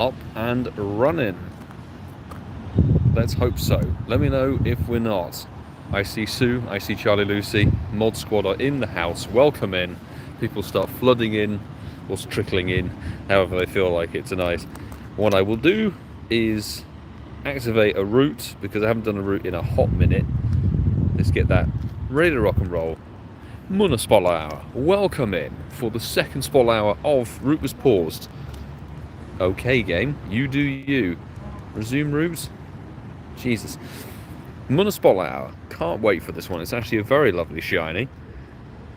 up and running. Let's hope so. Let me know if we're not. I see Sue, I see Charlie Lucy, Mod Squad are in the house. Welcome in. People start flooding in, or trickling in, however they feel like it tonight. What I will do is activate a route, because I haven't done a route in a hot minute. Let's get that ready to rock and roll. Munna Spotlight Hour, welcome in for the second Spotlight Hour of Route Was Paused. Okay game, you do you. Resume route. Jesus. Munna Spotlight Hour, can't wait for this one. It's actually a very lovely shiny.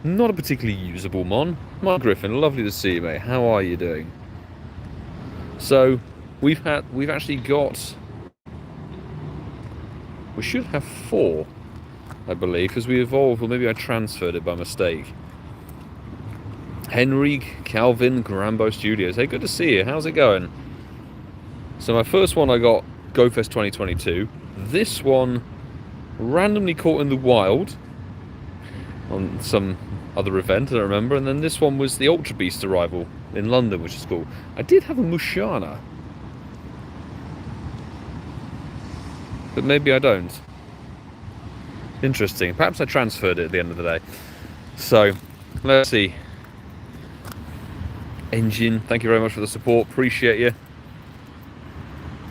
Not a particularly usable mon. Mark Griffin, lovely to see you, mate. How are you doing? So, we've actually got... We should have 4, I believe, because we evolved, or maybe I transferred it by mistake. Henry, Calvin, Grambo Studios. Hey, good to see you. How's it going? So my first one I got GoFest 2022. This one randomly caught in the wild on some other event, I don't remember. And then this one was the Ultra Beast arrival in London, which is cool. I did have a Mushana, but maybe I don't. Interesting. Perhaps I transferred it at the end of the day. So, let's see. Engine, thank you very much for the support. Appreciate you.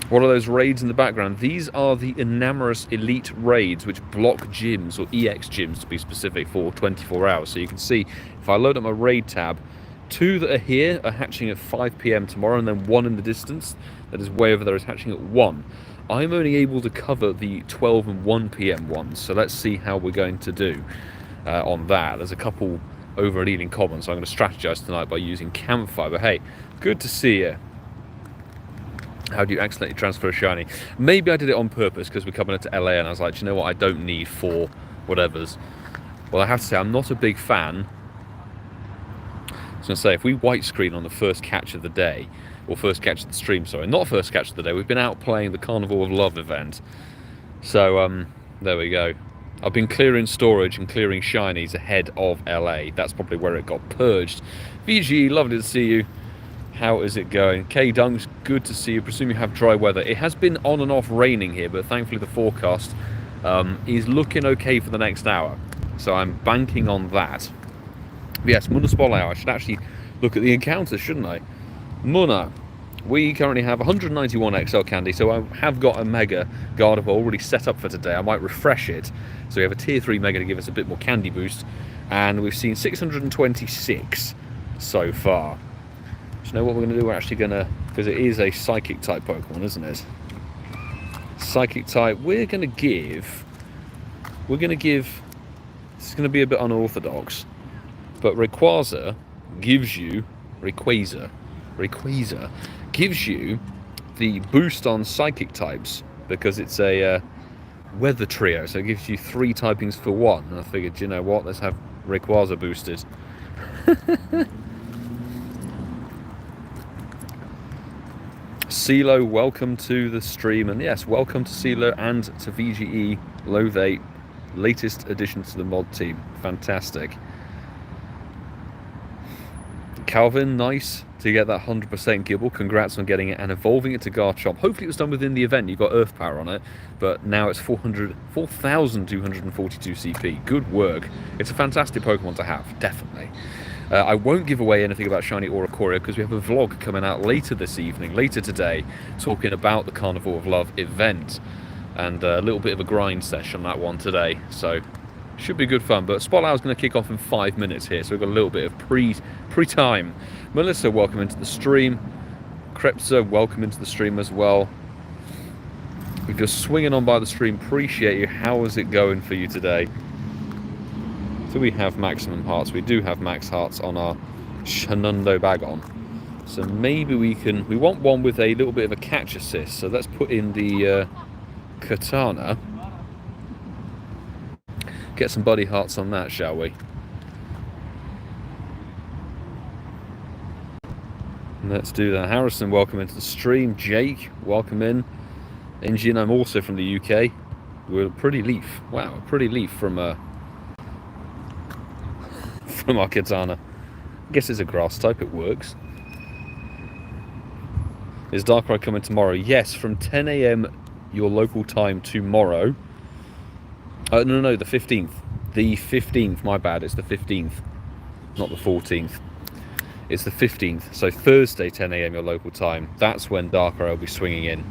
What are those raids in the background? These are the Enamorous Elite raids, which block gyms, or EX gyms to be specific, for 24 hours. So you can see, if I load up my raid tab, 2 that are here are hatching at 5 PM tomorrow, and then 1 in the distance that is way over there is hatching at 1. I'm only able to cover the 12 and 1 PM ones, so let's see how we're going to do on that. There's a couple over at Ealing Common, so I'm going to strategize tonight by using Campfire. But hey, good to see you. How do you accidentally transfer a shiny? Maybe I did it on purpose because we're coming into LA and I was like, you know what, I don't need 4 whatevers. Well, I have to say, I'm not a big fan. I was going to say, if we white screen on the first catch of the day, or first catch of the stream, sorry, not first catch of the day, we've been out playing the Carnival of Love event. So, there we go. I've been clearing storage and clearing shinies ahead of LA. That's probably where it got purged. VG, lovely to see you. How is it going? K Dunks, good to see you. Presume you have dry weather. It has been on and off raining here, but thankfully the forecast is looking okay for the next hour. So I'm banking on that. But yes, Munna Spotlight Hour. I should actually look at the encounters, shouldn't I? Munna. We currently have 191 XL candy, so I have got a Mega Gardevoir already set up for today. I might refresh it. So we have a Tier 3 Mega to give us a bit more candy boost. And we've seen 626 so far. Do you know what we're going to do? We're actually going to, because it is a Psychic type Pokemon, isn't it? Psychic type, we're going to give, this is going to be a bit unorthodox, but Rayquaza gives you, Rayquaza gives you the boost on Psychic types, because it's a weather trio, so it gives you 3 typings for 1, and I figured, you know what, let's have Rayquaza boosted. CeeLo, welcome to the stream, and yes, welcome to CeeLo and to VGE Love, latest addition to the mod team. Fantastic. Calvin, nice to get that 100% Gibble. Congrats on getting it and evolving it to Garchomp. Hopefully it was done within the event. You got Earth Power on it, but now it's 4,242 CP. Good work. It's a fantastic Pokemon to have, definitely. I won't give away anything about Shiny Oricorio because we have a vlog coming out later this evening, later today, talking about the Carnival of Love event, and a little bit of a grind session on that one today, so should be good fun. But Spotlight is going to kick off in 5 minutes here, so we've got a little bit of pre-time. Melissa, welcome into the stream. Krepsa, welcome into the stream as well. If you're swinging on by the stream, appreciate you. How is it going for you today? Do we have maximum hearts? We do have max hearts on our Shenando Bagon. So maybe we want one with a little bit of a catch assist. So let's put in the Katana. Get some buddy hearts on that, shall we? Let's do that. Harrison, welcome into the stream. Jake, welcome in. Engine, I'm also from the UK. We're a pretty leaf. Wow, a pretty leaf from our Katana. I guess it's a grass type, it works. Is Darkrai coming tomorrow? Yes, from 10 a.m. your local time tomorrow. No, the 15th. The 15th, my bad, it's the 15th. Not the 14th. It's the 15th. So Thursday, 10 a.m. your local time. That's when Darkrai will be swinging in.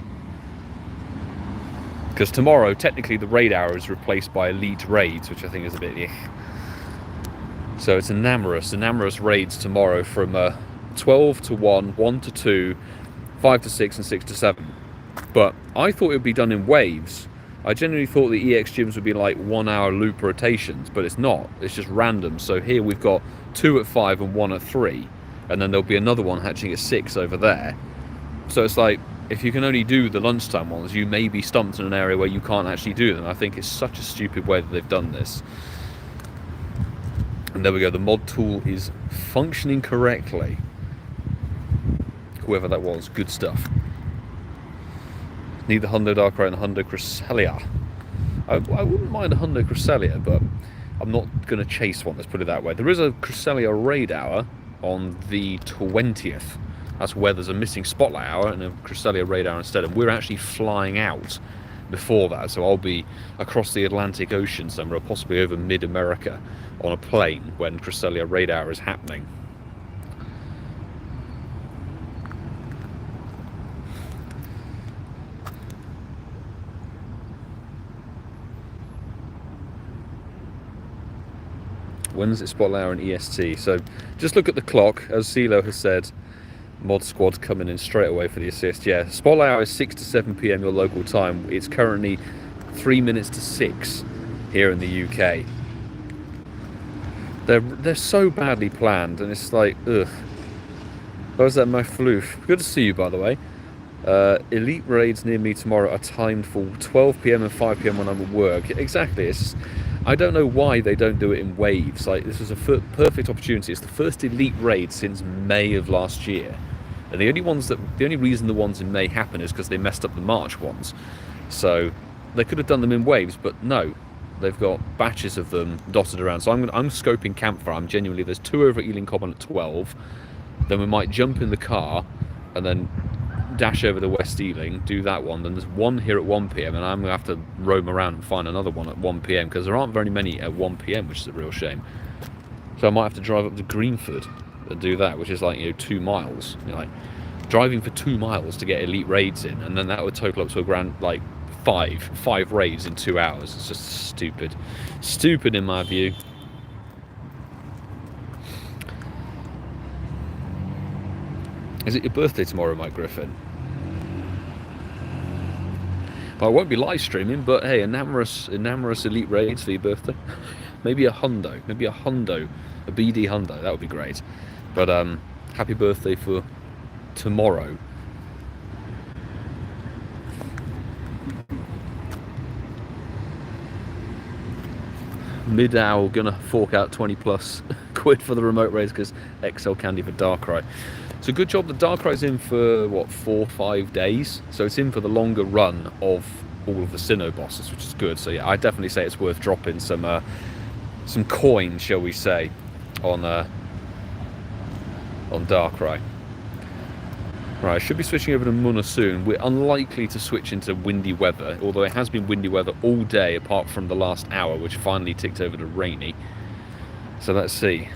Because tomorrow, technically, the raid hour is replaced by elite raids, which I think is a bit... So it's Enamorous raids tomorrow from 12 to 1, 1 to 2, 5 to 6, and 6 to 7. But I thought it would be done in waves. I generally thought the EX gyms would be like 1 hour loop rotations, but it's not. It's just random. So here we've got 2 at 5 and 1 at 3. And then there'll be another one hatching at 6 over there. So it's like, if you can only do the lunchtime ones, you may be stumped in an area where you can't actually do them. I think it's such a stupid way that they've done this. And there we go, the mod tool is functioning correctly. Whoever that was, good stuff. Need the Hundo Darkrai and the Hundo Cresselia. I wouldn't mind a Hundo Cresselia, but I'm not going to chase one, let's put it that way. There is a Cresselia raid hour on the 20th. That's where there's a missing Spotlight hour and a Cresselia raid hour instead. And we're actually flying out before that, so I'll be across the Atlantic Ocean somewhere, or possibly over mid-America on a plane when Cresselia raid hour is happening. When's it Spotlight hour and EST? So just look at the clock, as CeeLo has said. Mod squad coming in straight away for the assist. Yeah, Spotlight hour is 6 to 7 p.m. your local time. It's currently 3 minutes to 6 here in the UK. They're so badly planned, and it's like, ugh. How's that, my floof? Good to see you, by the way. Elite raids near me tomorrow are timed for 12 p.m. and 5 p.m. when I'm at work. Exactly. It's just, I don't know why they don't do it in waves. Like, this is a perfect opportunity. It's the first elite raid since May of last year. And the only reason the ones in May happen is because they messed up the March ones. So they could have done them in waves, but no. They've got batches of them dotted around. So I'm scoping Campfire. I'm genuinely, there's 2 over at Ealing Common at 12. Then we might jump in the car and then dash over to West Ealing, do that one. Then there's one here at 1 p.m. and I'm going to have to roam around and find another one at 1 p.m. because there aren't very many at 1 p.m, which is a real shame. So I might have to drive up to Greenford and do that, which is like, 2 miles. Like driving for 2 miles to get elite raids in, and then that would total up to a grand, like five raids in 2 hours. It's just stupid in my view. Is it your birthday tomorrow, Mike Griffin? Well, I won't be live streaming, but hey, Enamorous elite raids for your birthday. Maybe a BD Hundo, that would be great. But happy birthday for tomorrow. Mid-hour gonna fork out 20 plus quid for the remote race because XL candy for Darkrai. So good job that Darkrai's in for what, 4 or 5 days. So it's in for the longer run of all of the Sinnoh bosses, which is good. So yeah, I definitely say it's worth dropping some coin, shall we say, on Darkrai. Right, I should be switching over to Munna soon. We're unlikely to switch into windy weather, although it has been windy weather all day apart from the last hour, which finally ticked over to rainy. So let's see.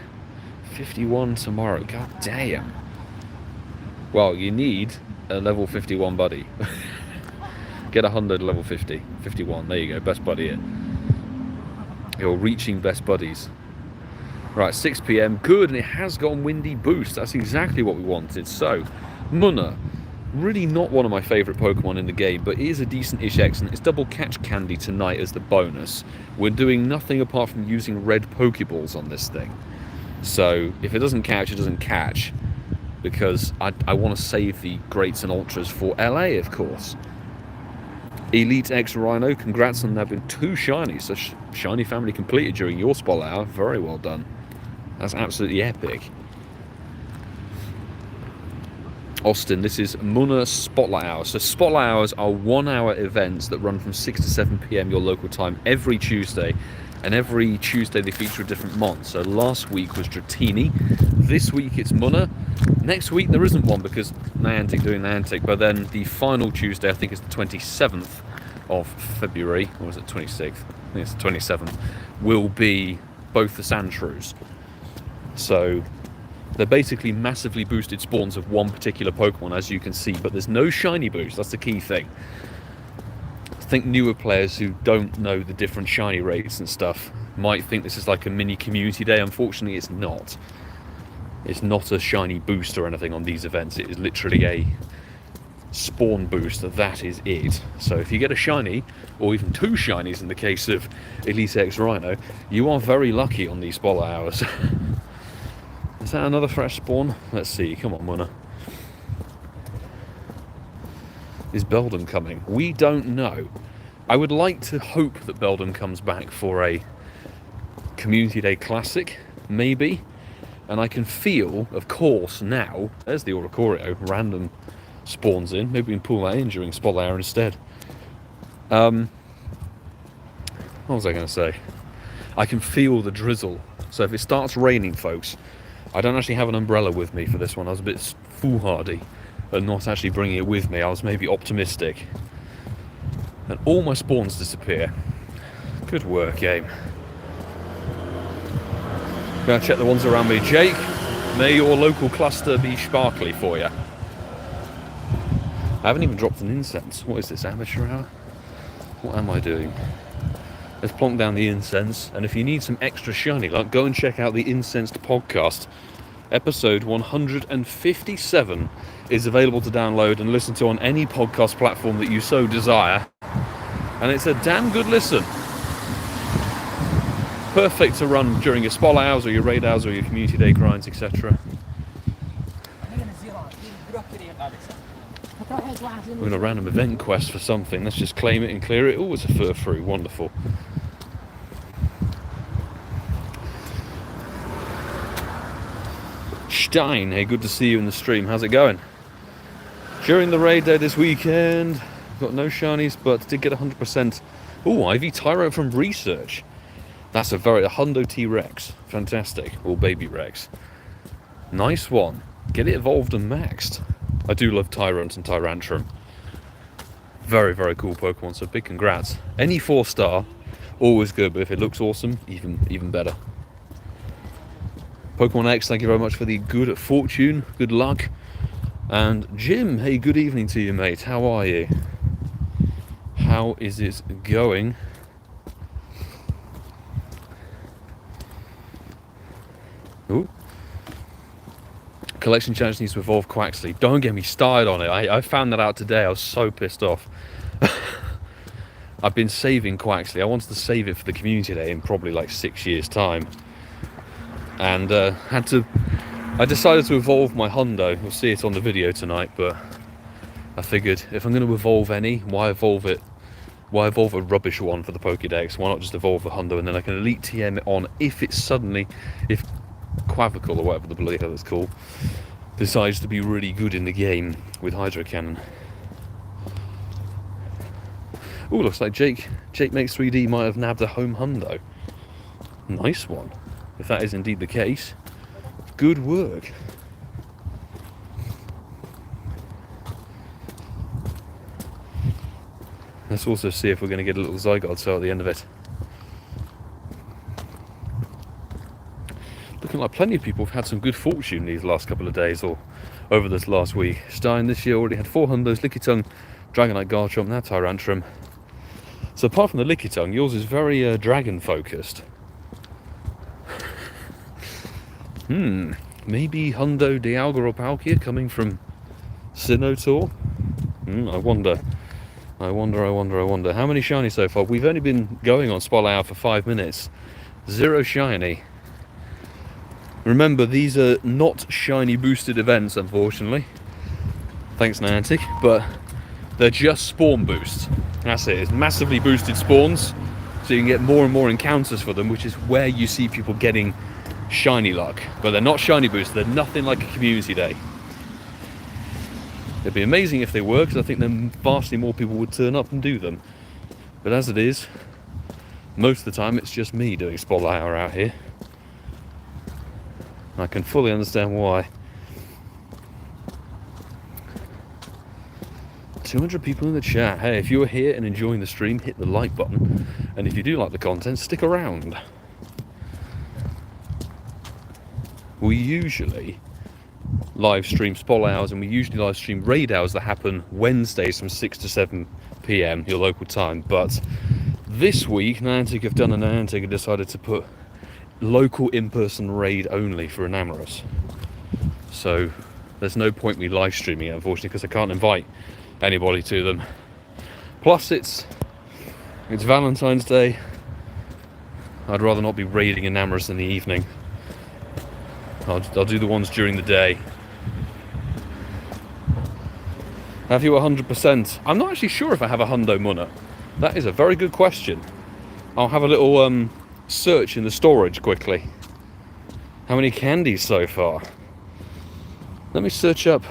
51 tomorrow. God damn. Well, you need a level 51 buddy. Get a 100 level 50. 51. There you go. Best buddy here. You're reaching best buddies. Right, 6 p.m. Good, and it has gone windy boost. That's exactly what we wanted. So, Munna, really not one of my favourite Pokemon in the game, but it is a decent-ish excellent. It's double catch candy tonight as the bonus. We're doing nothing apart from using red Pokeballs on this thing. So, if it doesn't catch, it doesn't catch. Because I want to save the Greats and Ultras for LA, of course. Elite X Rhino, congrats on having 2 shinies. So shiny family completed during your Spotlight hour. Very well done. That's absolutely epic. Austin, this is Munna Spotlight Hour. So Spotlight Hours are 1 hour events that run from 6 to 7 p.m. your local time every Tuesday. And every Tuesday they feature a different mon. So last week was Dratini. this week it's Munna. Next week there isn't one because Niantic doing Niantic, but then the final Tuesday, I think it's the 27th of February, or is it 26th? I think it's the 27th, will be both the Sandshrews. So they're basically massively boosted spawns of one particular Pokemon, as you can see, but there's no shiny boost. That's the key thing. I think newer players who don't know the different shiny rates and stuff might think this is like a mini community day. Unfortunately, it's not. It's not a shiny boost or anything on these events. It is literally a spawn boost. That is it. So if you get a shiny, or even two shinies in the case of Elite X Rhino, you are very lucky on these spotlight hours. Is that another fresh spawn? Let's see. Come on, Munna. Is Beldum coming? We don't know. I would like to hope that Beldum comes back for a Community Day Classic, maybe. And I can feel, of course, now, there's the Oricorio, random spawns in. Maybe we can pull that in during Spotlight Hour instead. What was I going to say? I can feel the drizzle. So if it starts raining, folks, I don't actually have an umbrella with me for this one. I was a bit foolhardy at not actually bringing it with me. I was maybe optimistic. And all my spawns disappear. Good work, game. Gonna check the ones around me. Jake, may your local cluster be sparkly for you. I haven't even dropped an incense. What is this, amateur hour? What am I doing? Let's plonk down the incense, and if you need some extra shiny luck, go and check out the Incensed podcast. Episode 157 is available to download and listen to on any podcast platform that you so desire. And it's a damn good listen. Perfect to run during your spotlight hours or your raid hours or your community day grinds, etc. We're going to random event quest for something. Let's just claim it and clear it. Oh, it's a fur-through. Wonderful. Stein, hey, good to see you in the stream. How's it going? During the raid day this weekend, got no shinies, but did get 100%. Oh, Ivy Tyro from Research. That's a Hundo T-Rex. Fantastic. Or Baby Rex. Nice one. Get it evolved and maxed. I do love Tyrant and Tyrantrum. Very, very cool Pokemon, so big congrats. Any 4-star, always good, but if it looks awesome, even better. Pokemon X, thank you very much for the good fortune, good luck. And Jim, hey, good evening to you, mate. How are you? How is it going? Ooh. Collection challenge needs to evolve Quaxley. Don't get me started on it. I found that out today. I was so pissed off. I've been saving Quaxley. I wanted to save it for the community day in probably like 6 years' time. And I decided to evolve my Hundo. You'll see it on the video tonight, but I figured if I'm going to evolve any, why evolve it? Why evolve a rubbish one for the Pokédex? Why not just evolve the Hundo and then I can Elite TM it on if Quavicle, or whatever the bloody hell it's called, decides to be really good in the game with Hydro Cannon. Oh, looks like Jake Makes 3D might have nabbed a home Hundo. Nice one. If that is indeed the case, good work. Let's also see if we're going to get a little Zygarde cell at the end of it. Looking like plenty of people have had some good fortune these last couple of days, or over this last week. Stein this year already had 4 Hundos, Lickitung, Dragonite, Garchomp, now Tyrantrum. So apart from the Lickitung, yours is very dragon focused. Maybe Hundo, Dialga or Palkia coming from Sinnoh. I wonder. How many shiny so far? We've only been going on Spotlight Hour for 5 minutes. 0 shiny. Remember, these are not shiny boosted events, unfortunately. Thanks, Niantic, but they're just spawn boosts. That's it. It's massively boosted spawns, so you can get more and more encounters for them, which is where you see people getting shiny luck. But they're not shiny boosts. They're nothing like a community day. It'd be amazing if they were, because I think then vastly more people would turn up and do them. But as it is, most of the time it's just me doing Spotlight Hour out here. I can fully understand why. 200 people in the chat. Hey, if you're here and enjoying the stream, hit the like button. And if you do like the content, stick around. We usually live stream spot hours, and we usually live stream raid hours that happen Wednesdays from 6 to 7 p.m. your local time. But this week, Niantic have done, and Niantic have decided to put local in-person raid only for Enamorous. So there's no point me live streaming it, unfortunately, because I can't invite anybody to them. Plus it's Valentine's Day. I'd rather not be raiding Enamorous in the evening. I'll do the ones during the day. Have you 100%? I'm not actually sure if I have a hundo, Munna. That is a very good question. I'll have a little search in the storage quickly. How many candies so far? Let me search up.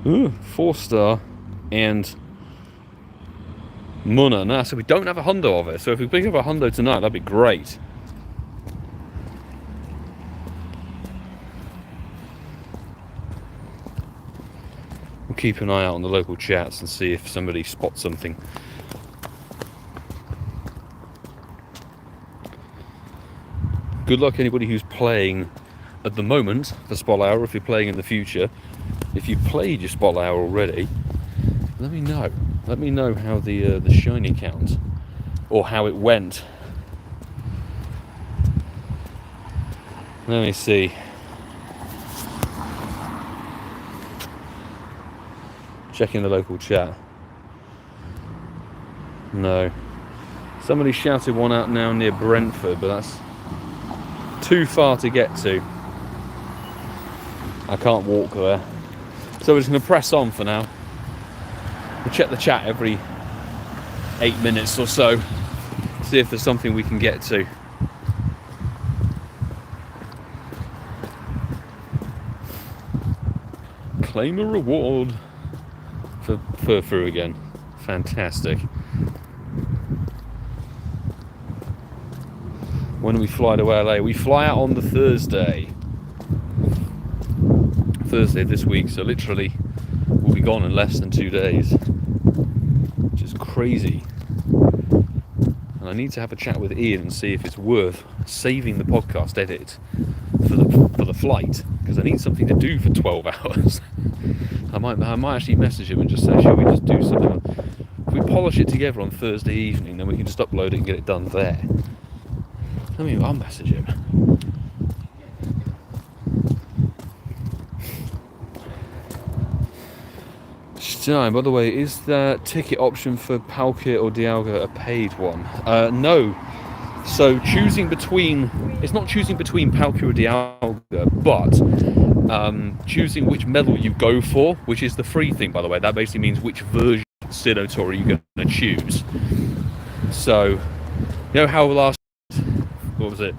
Ooh, 4-star and Munna. Nah, so we don't have a hundo of it. So if we pick up a hundo tonight, that'd be great. We'll keep an eye out on the local chats and see if somebody spots something. Good luck anybody who's playing at the moment for Spot Hour, if you're playing in the future. If you played your Spot Hour already, let me know. Let me know how the shiny count, or how it went. Let me see. Checking the local chat. No. Somebody shouted one out now near Brentford, but that's too far to get to. I can't walk there. So we're just going to press on for now. We'll check the chat every 8 minutes or so. See if there's something we can get to. Claim a reward for Furfuru again. Fantastic. When do we fly to LA? We fly out on the Thursday this week, so literally we'll be gone in less than 2 days, which is crazy. And I need to have a chat with Ian and see if it's worth saving the podcast edit for the flight, because I need something to do for 12 hours. I might actually message him and just say, shall we just do something? If we polish it together on Thursday evening, then we can just upload it and get it done there. I'll message him. So, by the way, is the ticket option for Palkia or Dialga a paid one? No. So choosing between, it's not choosing between Palkia or Dialga, but choosing which medal you go for, which is the free thing, by the way. That basically means which version of Sinnoh you're going to choose. So, you know how last, what was it?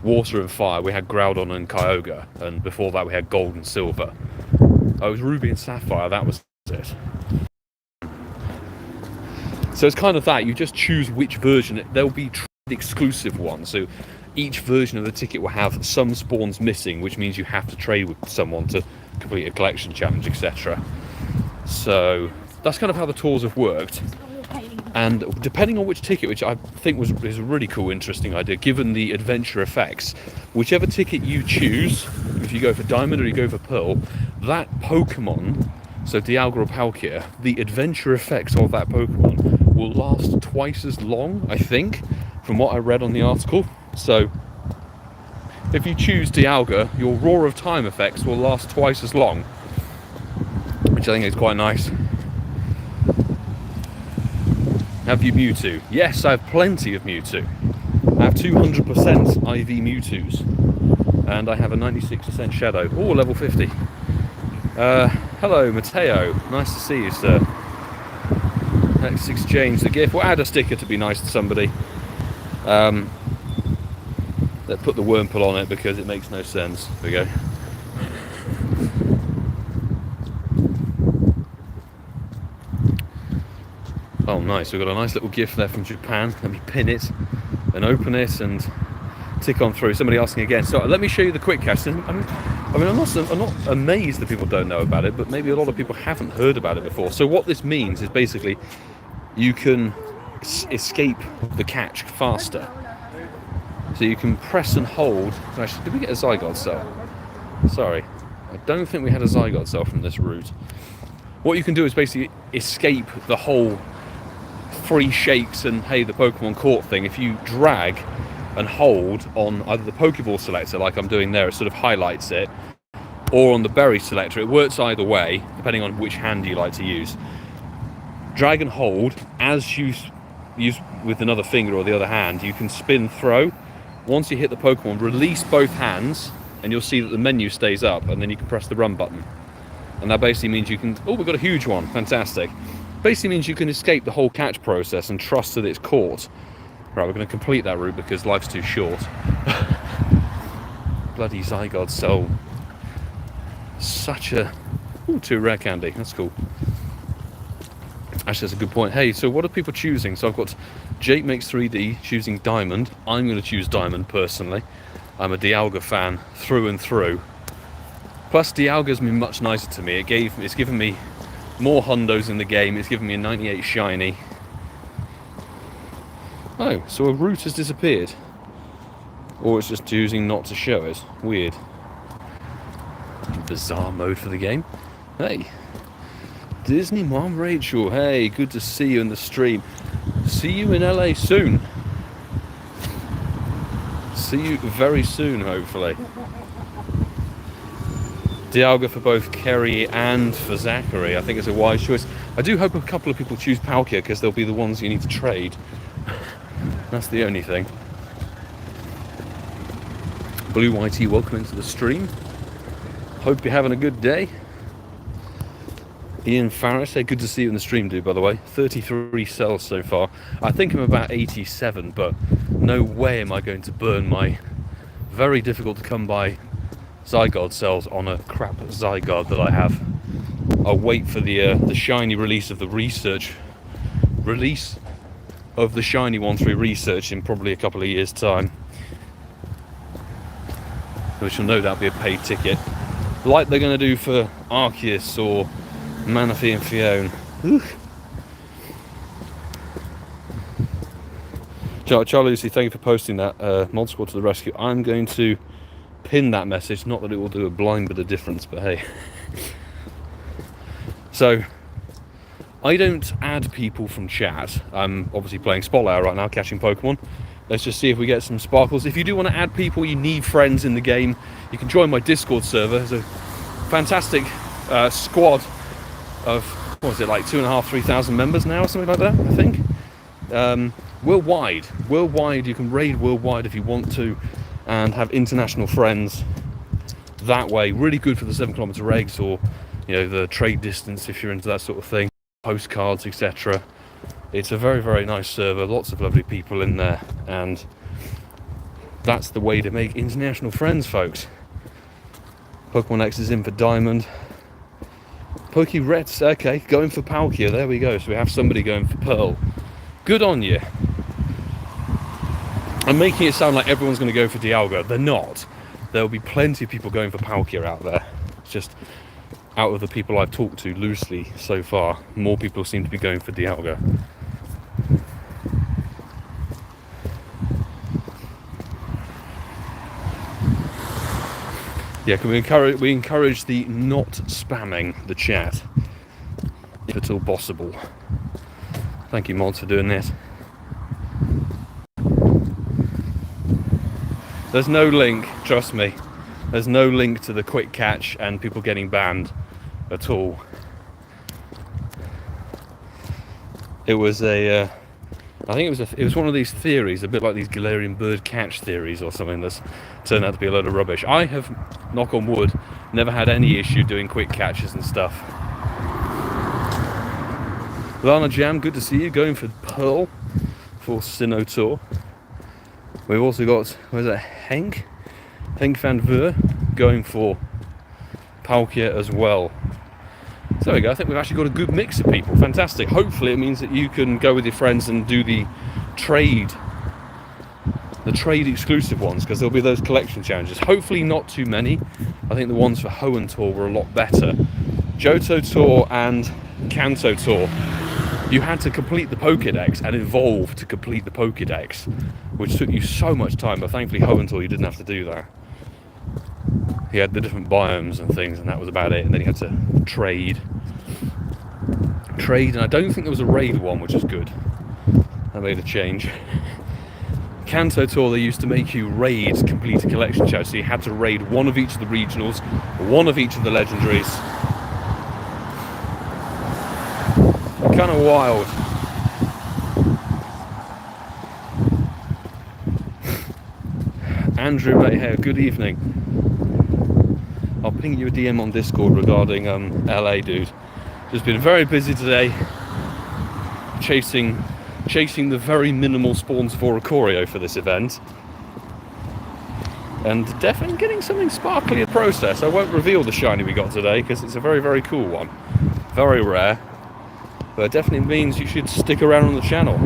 Water and Fire, we had Groudon and Kyogre, and before that we had Gold and Silver. Oh, it was Ruby and Sapphire, that was it. So it's kind of that, you just choose which version. There'll be exclusive ones, so each version of the ticket will have some spawns missing, which means you have to trade with someone to complete a collection challenge, etc. So that's kind of how the tours have worked. And depending on which ticket, which I think is a really cool, interesting idea, given the adventure effects, whichever ticket you choose, if you go for Diamond or you go for Pearl, that Pokemon, so Dialga or Palkia, the adventure effects of that Pokemon will last twice as long, I think, from what I read on the article. So if you choose Dialga, your Roar of Time effects will last twice as long, which I think is quite nice. Have you Mewtwo? Yes, I have plenty of Mewtwo. I have 200% IV Mewtwo's, and I have a 96% Shadow. Oh, level 50. Hello, Mateo. Nice to see you, sir. Let's exchange the gift. We'll add a sticker to be nice to somebody. Let's put the Wurmple on it because it makes no sense. There we go. Oh, nice. We've got a nice little gift there from Japan. Let me pin it and open it and tick on through. Somebody asking again. So let me show you the quick catch. I'm not amazed that people don't know about it, but maybe a lot of people haven't heard about it before. So what this means is basically you can escape the catch faster. So you can press and hold. Actually, did we get a zygote cell? Sorry, I don't think we had a zygote cell from this route. What you can do is basically escape the whole free shakes and hey, the Pokemon caught thing. If you drag and hold on either the Pokeball selector, like I'm doing there, it sort of highlights it, or on the berry selector. It works either way, depending on which hand you like to use. Drag and hold, as you use with another finger or the other hand, you can spin throw. Once you hit the Pokemon, release both hands, and you'll see that the menu stays up, and then you can press the run button. And that basically means you can... Oh, we've got a huge one. Fantastic. Basically means you can escape the whole catch process and trust that it's caught. Right, we're going to complete that route because life's too short. Bloody Zygarde Cell. Such a... Ooh, 2 rare candy. That's cool. Actually, that's a good point. Hey, so what are people choosing? So I've got Jake Makes 3D choosing Diamond. I'm going to choose Diamond personally. I'm a Dialga fan through and through. Plus, Dialga's been much nicer to me. It's given me more hundos in the game. It's given me a 98 shiny. Oh, so a route has disappeared. Or it's just choosing not to show it. Weird. Bizarre mode for the game. Hey. Disney Mom Rachel, hey, good to see you in the stream. See you in LA soon. See you very soon, hopefully. Dialga for both Kerry and for Zachary. I think it's a wise choice. I do hope a couple of people choose Palkia because they'll be the ones you need to trade. That's the only thing. Blue YT, welcome into the stream. Hope you're having a good day. Ian Farris, hey, good to see you in the stream, dude, by the way. 33 cells so far. I think I'm about 87, but no way am I going to burn my very difficult to come by Zygarde cells on a crap Zygarde that I have. I'll wait for the shiny release of the research. Release of the shiny ones we research in probably a couple of years' time. Which will no doubt be a paid ticket. Like they're going to do for Arceus or Manaphy and Fiona. Charlie Lucy, thank you for posting that. Mod Squad to the rescue. I'm going to pin that message. Not that it will do a blind bit of difference, but hey. So, I don't add people from chat. I'm obviously playing Spotlight right now, catching Pokemon. Let's just see if we get some sparkles. If you do want to add people, you need friends in the game, you can join my Discord server. There's a fantastic squad of, what was it, like 2,500, 3,000 members now or something like that, I think. Worldwide, you can raid worldwide if you want to and have international friends that way. Really good for the 7-kilometer regs or, you know, the trade distance if you're into that sort of thing, postcards, etc. It's a very, very nice server, lots of lovely people in there, and that's the way to make international friends, folks. Pokemon X is in for Diamond. Pokerets, okay, going for Palkia, there we go. So we have somebody going for Pearl. Good on you. I'm making it sound like everyone's going to go for Dialga. They're not. There'll be plenty of people going for Palkia out there. It's just, out of the people I've talked to loosely so far, more people seem to be going for Dialga. Yeah, we encourage the not spamming the chat, if at all possible. Thank you, mods, for doing this. There's no link, trust me. There's no link to the quick catch and people getting banned at all. It was a, I think it was one of these theories, a bit like these Galarian bird catch theories or something that's turned out to be a load of rubbish. I have, knock on wood, never had any issue doing quick catches and stuff. Lana Jam, good to see you, going for Pearl for Sinnoh. We've also got, where's that, Henk van Ver, going for Palkia as well. So there we go, I think we've actually got a good mix of people, fantastic. Hopefully it means that you can go with your friends and do the trade the trade exclusive ones, because there'll be those collection challenges. Hopefully not too many. I think the ones for Hoenn Tour were a lot better. Johto Tour and Kanto Tour, you had to complete the Pokédex and evolve to complete the Pokédex, which took you so much time, but thankfully Hoenn Tour you didn't have to do that. You had the different biomes and things, and that was about it. And then you had to trade, and I don't think there was a raid one, which is good. That made a change. Kanto Tour, they used to make you raid complete a collection challenge, so you had to raid one of each of the regionals, one of each of the legendaries. Kind of wild. Andrew Mayhair, good evening. I'll ping you a DM on Discord regarding LA, dude. Just been very busy today, chasing the very minimal spawns for Ikorio for this event, and definitely getting something sparkly in process. I won't reveal the shiny we got today because it's a very, very cool one, very rare, but it definitely means you should stick around on the channel.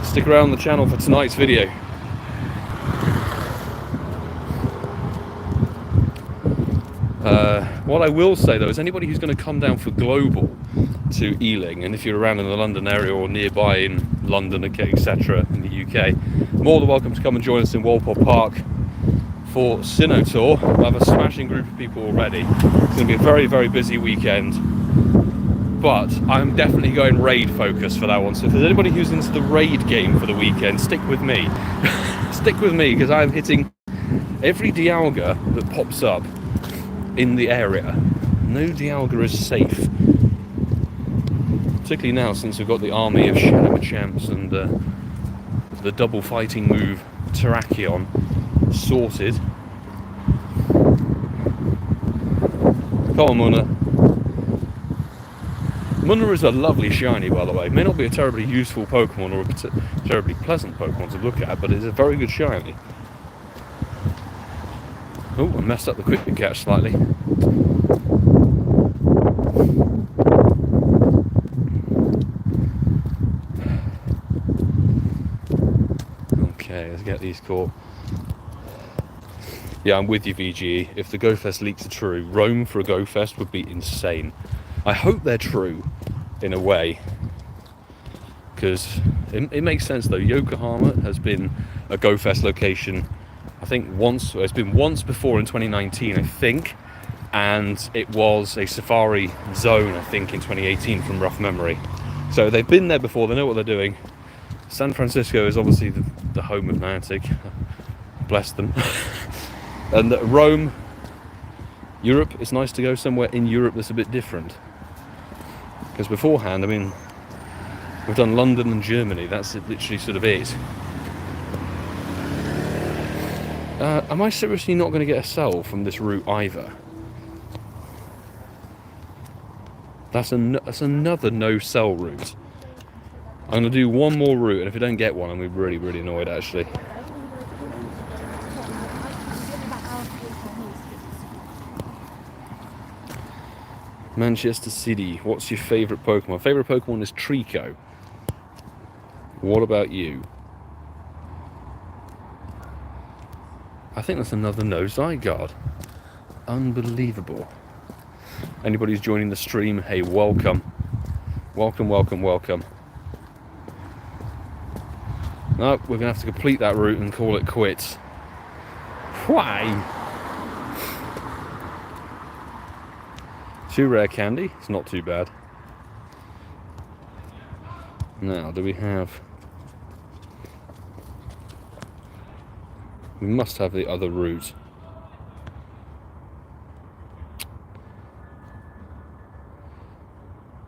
Stick around on the channel for tonight's video. What I will say though is anybody who's going to come down for Global to Ealing, and if you're around in the London area or nearby in London, etc., in the UK, more than welcome to come and join us in Walpole Park for Sinnoh Tour. I have a smashing group of people already. It's going to be a very, very busy weekend, but I'm definitely going raid focus for that one. So if there's anybody who's into the raid game for the weekend, stick with me. Stick with me, because I'm hitting every Dialga that pops up in the area. No Dialga is safe, particularly now since we've got the army of Shadow Machamps and the double fighting move Terrakion sorted. Come on, Munna. Munna is a lovely shiny, by the way. It may not be a terribly useful Pokemon or a terribly pleasant Pokemon to look at, but it's a very good shiny. Oh, I messed up the quick catch slightly. Okay, let's get these caught. Yeah, I'm with you, VGE. If the GoFest leaks are true, Rome for a GoFest would be insane. I hope they're true, in a way. Because it makes sense, though. Yokohama has been a GoFest location, I think once. It's been once before in 2019, I think. And it was a safari zone, I think, in 2018 from rough memory. So they've been there before, they know what they're doing. San Francisco is obviously the home of Niantic. Bless them. And Rome, Europe, it's nice to go somewhere in Europe that's a bit different. Because beforehand, I mean, we've done London and Germany, that's literally sort of it. Am I seriously not going to get a cell from this route either? That's another no-cell route. I'm going to do one more route, and if I don't get one, I'm going to be really, really annoyed, actually. Manchester City, what's your favourite Pokemon? Favourite Pokemon is Trico. What about you? I think that's another no Zygarde. Unbelievable. Anybody who's joining the stream, hey, welcome. Welcome, welcome, welcome. No, we're going to have to complete that route and call it quits. Why? 2 rare candy, it's not too bad. Now, do we have... We must have the other route.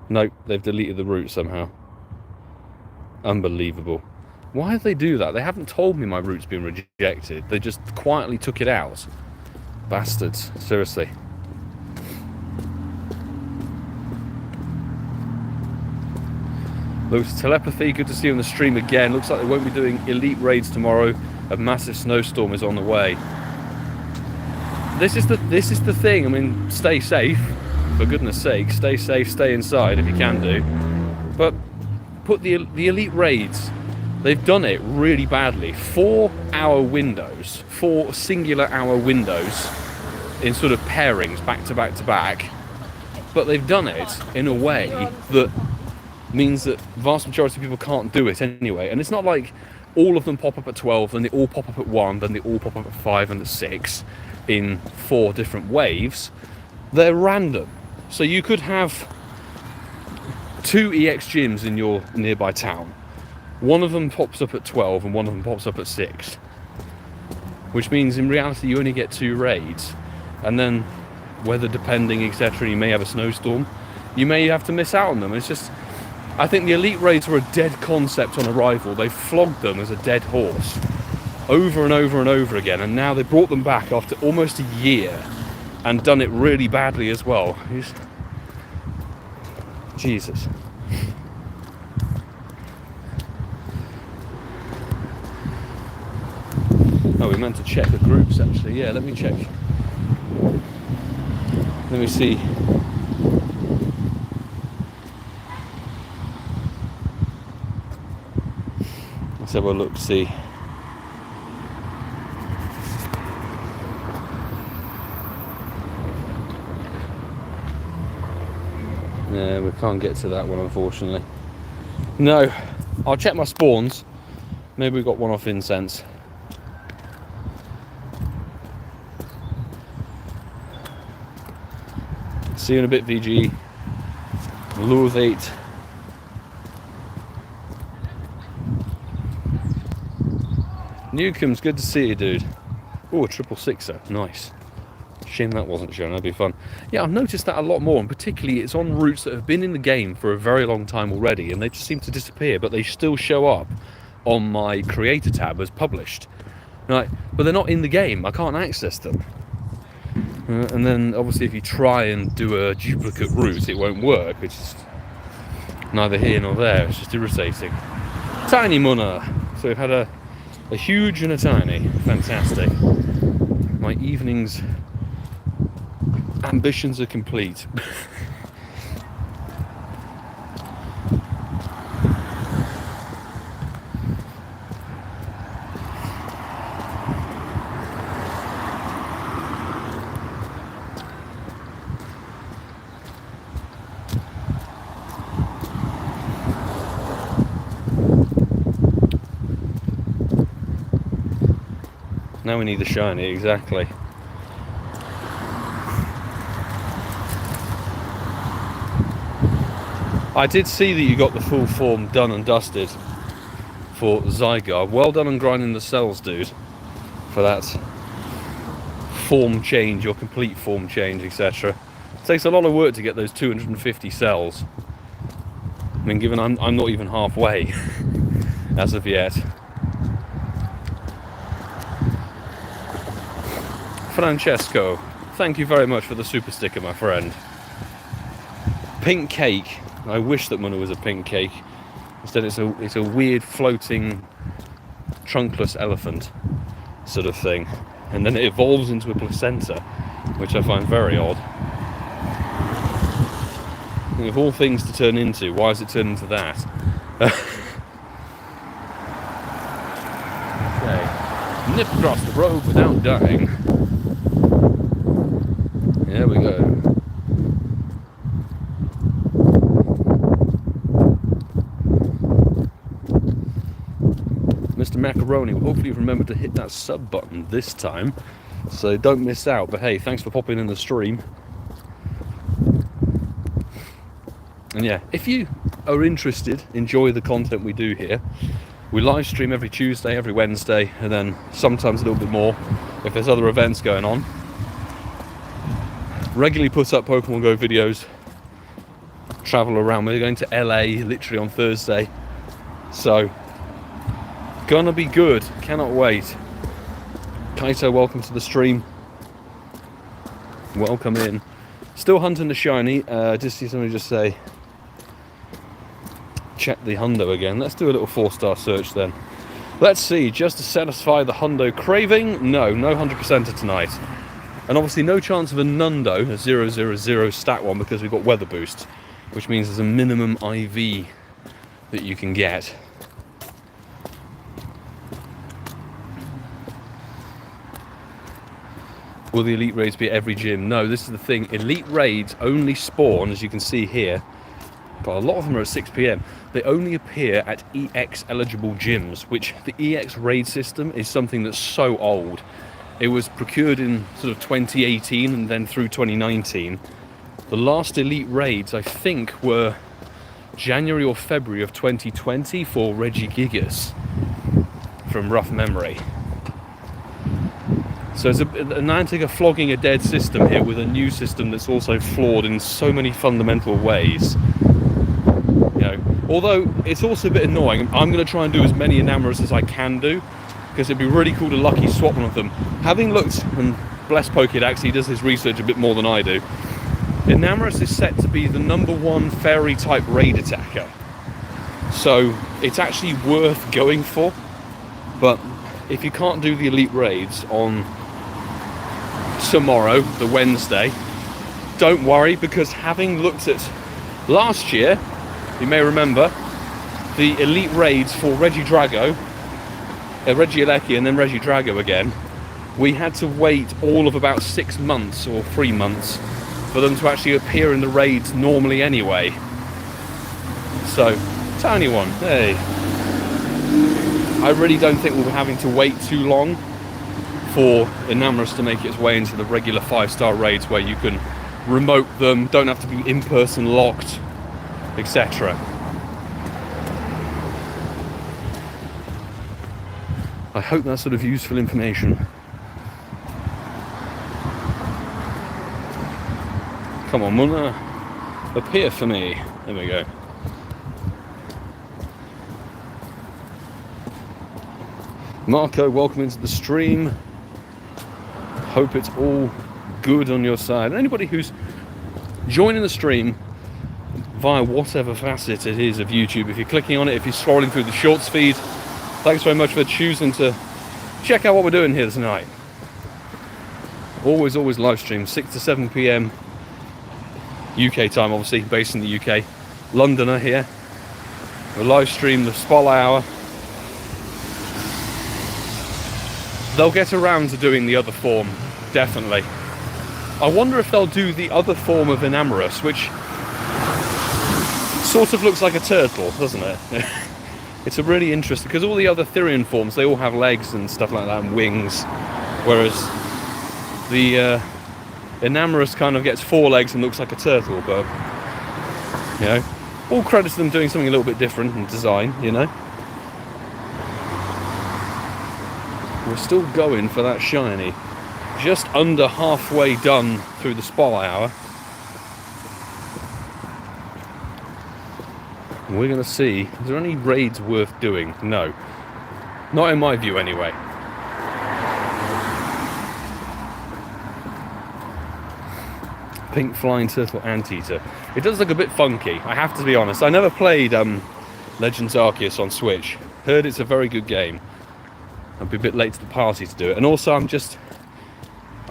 Nope, they've deleted the route somehow. Unbelievable. Why did they do that? They haven't told me my route's been rejected. They just quietly took it out. Bastards, seriously. Looks Telepathy, good to see you on the stream again. Looks like they won't be doing elite raids tomorrow. A massive snowstorm is on the way. This is the thing. I mean, stay safe, for goodness sake. Stay safe, stay inside if you can do. But put the elite raids they've done it really badly. 4-hour windows, 4 singular hour windows in sort of pairings, back to back to back. But they've done it in a way that means that vast majority of people can't do it anyway. And it's not like all of them pop up at 12, then they all pop up at 1, then they all pop up at 5 and at 6 in 4 different waves. They're random. So you could have 2 EX gyms in your nearby town. One of them pops up at 12 and one of them pops up at 6. Which means in reality you only get 2 raids. And then, weather depending, etc., you may have a snowstorm. You may have to miss out on them. It's just, I think the elite raids were a dead concept on arrival. They flogged them as a dead horse over and over and over again, and now they brought them back after almost a year and done it really badly as well. Jesus. Oh, we meant to check the groups actually. Yeah, let me check. Let me see. Let's have a look, see. Yeah, we can't get to that one, unfortunately. No, I'll check my spawns. Maybe we got one off incense. See you in a bit, VG. Lure 8. Newcomb's good to see you, dude. Oh, a 666er. Nice. Shame that wasn't shown. That'd be fun. Yeah, I've noticed that a lot more, and particularly it's on routes that have been in the game for a very long time already, and they just seem to disappear, but they still show up on my creator tab as published. Right, but they're not in the game. I can't access them. And then obviously if you try and do a duplicate route, it won't work. It's just neither here nor there. It's just irritating. Tiny Munna. So we've had a huge and a tiny. Fantastic. My evening's ambitions are complete. Now we need the shiny, exactly. I did see that you got the full form done and dusted for Zygar. Well done on grinding the cells, dude, for that form change or complete form change, etc. It takes a lot of work to get those 250 cells. I mean, given I'm not even halfway as of yet. Francesco, thank you very much for the super sticker, my friend. Pink cake. I wish that Munna was a pink cake. Instead it's a weird floating trunkless elephant sort of thing. And then it evolves into a placenta, which I find very odd. And of all things to turn into, why has it turned into that? Okay. Nip across the road without dying. There we go. Mr. Macaroni will hopefully remember to hit that sub button this time, so don't miss out. But hey, thanks for popping in the stream. And yeah, if you are interested, enjoy the content we do here. We live stream every Tuesday, every Wednesday, and then sometimes a little bit more if there's other events going on. Regularly put up Pokemon Go videos, travel around. We're going to LA literally on Thursday, so gonna be good. Cannot wait. Kaito, welcome to the stream. Welcome in. Still hunting the shiny. Just see somebody just say, check the hundo again. Let's do a little 4-star search then. Let's see, just to satisfy the hundo craving. No 100%er tonight. And obviously no chance of a Nundo, a 000 stat one, because we've got weather boost, which means there's a minimum IV that you can get. Will the elite raids be at every gym? No, this is the thing. Elite raids only spawn, as you can see here, but a lot of them are at 6 p.m. They only appear at EX eligible gyms, which the EX raid system is something that's so old. It was procured in sort of 2018 and then through 2019. The last elite raids, I think, were January or February of 2020 for Reggie Gigas, from rough memory. So it's a flogging a dead system here with a new system that's also flawed in so many fundamental ways. You know, although it's also a bit annoying. I'm going to try and do as many Enamorous as I can do, because it'd be really cool to lucky swap one of them. Having looked, and bless Pokédex, he does his research a bit more than I do. Enamorous is set to be the #1 fairy type raid attacker. So it's actually worth going for. But if you can't do the elite raids on tomorrow, the Wednesday, don't worry, because having looked at last year, you may remember the elite raids for Regidrago, Regieleki and then Regidrago again, we had to wait all of about 6 months or 3 months for them to actually appear in the raids normally anyway. So, tiny one, hey. I really don't think we'll be having to wait too long for Enamorous to make its way into the regular 5-star raids where you can remote them, don't have to be in-person locked, etc. I hope that's sort of useful information. Come on, Munna, appear for me. There we go. Marco, welcome into the stream. Hope it's all good on your side. Anybody who's joining the stream via whatever facet it is of YouTube, if you're clicking on it, if you're scrolling through the shorts feed, thanks very much for choosing to check out what we're doing here tonight. Always live stream, 6 to 7 p.m. UK time, obviously, based in the UK. Londoner here. We live stream the Spotlight Hour. They'll get around to doing the other form, definitely. I wonder if they'll do the other form of Enamorous, which sort of looks like a turtle, doesn't it? It's a really interesting, because all the other Therian forms, they all have legs and stuff like that, and wings, whereas the Enamorous kind of gets 4 legs and looks like a turtle, but, you know, all credit to them doing something a little bit different in design, you know. We're still going for that shiny. Just under halfway done through the Spotlight Hour. We're going to see, is there any raids worth doing? No. Not in my view, anyway. Pink Flying Turtle Anteater. It does look a bit funky, I have to be honest. I never played Legends Arceus on Switch. Heard it's a very good game. I'd be a bit late to the party to do it. And also I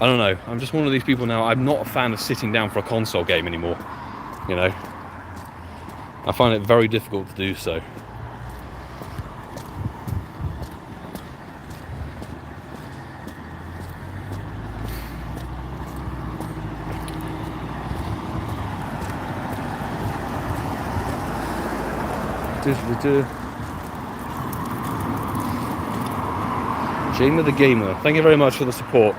don't know, I'm just one of these people now, I'm not a fan of sitting down for a console game anymore. You know? I find it very difficult to do so. Jamer the Gamer, thank you very much for the support.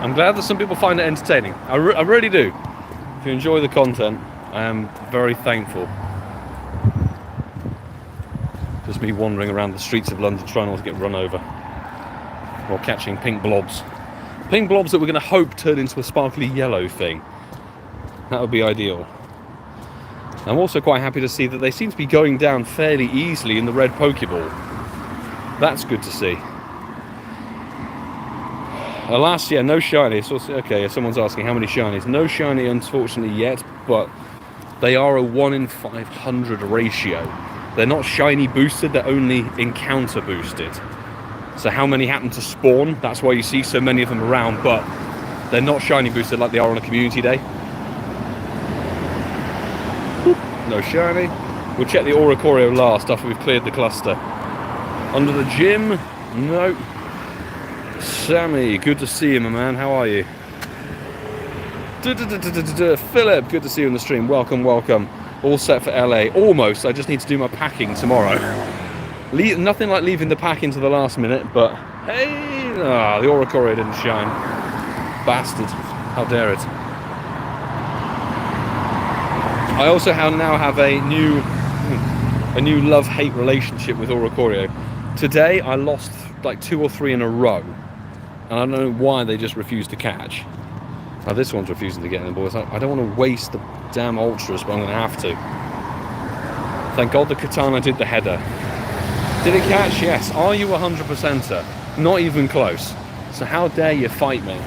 I'm glad that some people find it entertaining. I really do. If you enjoy the content, I am very thankful. Just me wandering around the streets of London trying not to get run over while catching pink blobs. Pink blobs that we're going to hope turn into a sparkly yellow thing. That would be ideal. I'm also quite happy to see that they seem to be going down fairly easily in the red Pokeball. That's good to see. Alas, yeah, no shiny. So, okay, someone's asking how many shinies. No shiny, unfortunately, yet, but they are a 1 in 500 ratio. They're not shiny boosted, they're only encounter boosted. So how many happen to spawn? That's why you see so many of them around, but they're not shiny boosted like they are on a community day. No shiny. We'll check the Oricorio last after we've cleared the cluster. Under the gym, no. Sammy, good to see you, my man. How are you? Philip, good to see you on the stream. Welcome. All set for LA. Almost. I just need to do my packing tomorrow. Nothing like leaving the packing to the last minute, but hey, the Aura Courier didn't shine. Bastard. How dare it. I also now have a new love-hate relationship with Aura Courier. Today I lost like 2 or 3 in a row, and I don't know why they just refuse to catch. Now this one's refusing to get in the boys. I don't want to waste the damn ultras, but I'm going to have to. Thank God the katana did the header. Did it catch? Yes. Are you 100%er? Not even close. So how dare you fight me?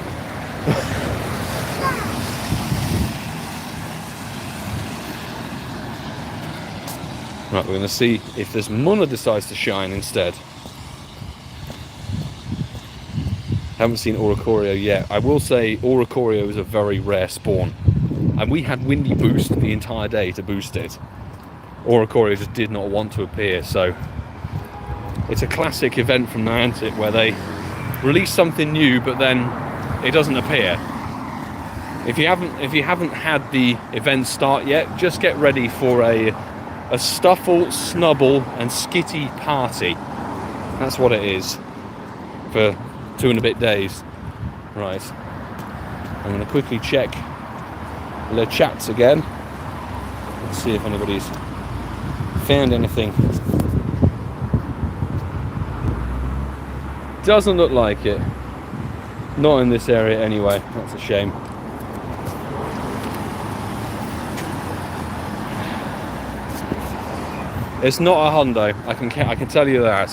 Right, we're going to see if this Munna decides to shine instead. Haven't seen Aura Courier yet. I will say Aura Courier is a very rare spawn, and we had Windy Boost the entire day to boost it. Aura Courier just did not want to appear, so it's a classic event from Niantic where they release something new but then it doesn't appear. If you haven't had the event start yet, just get ready for a Stuffle, Snubble and Skitty party. That's what it is for 2 and a bit days. Right, I'm going to quickly check the chats again. Let's see if anybody's found anything. Doesn't look like it. Not in this area anyway. That's a shame. It's not a hundo. I can tell you that.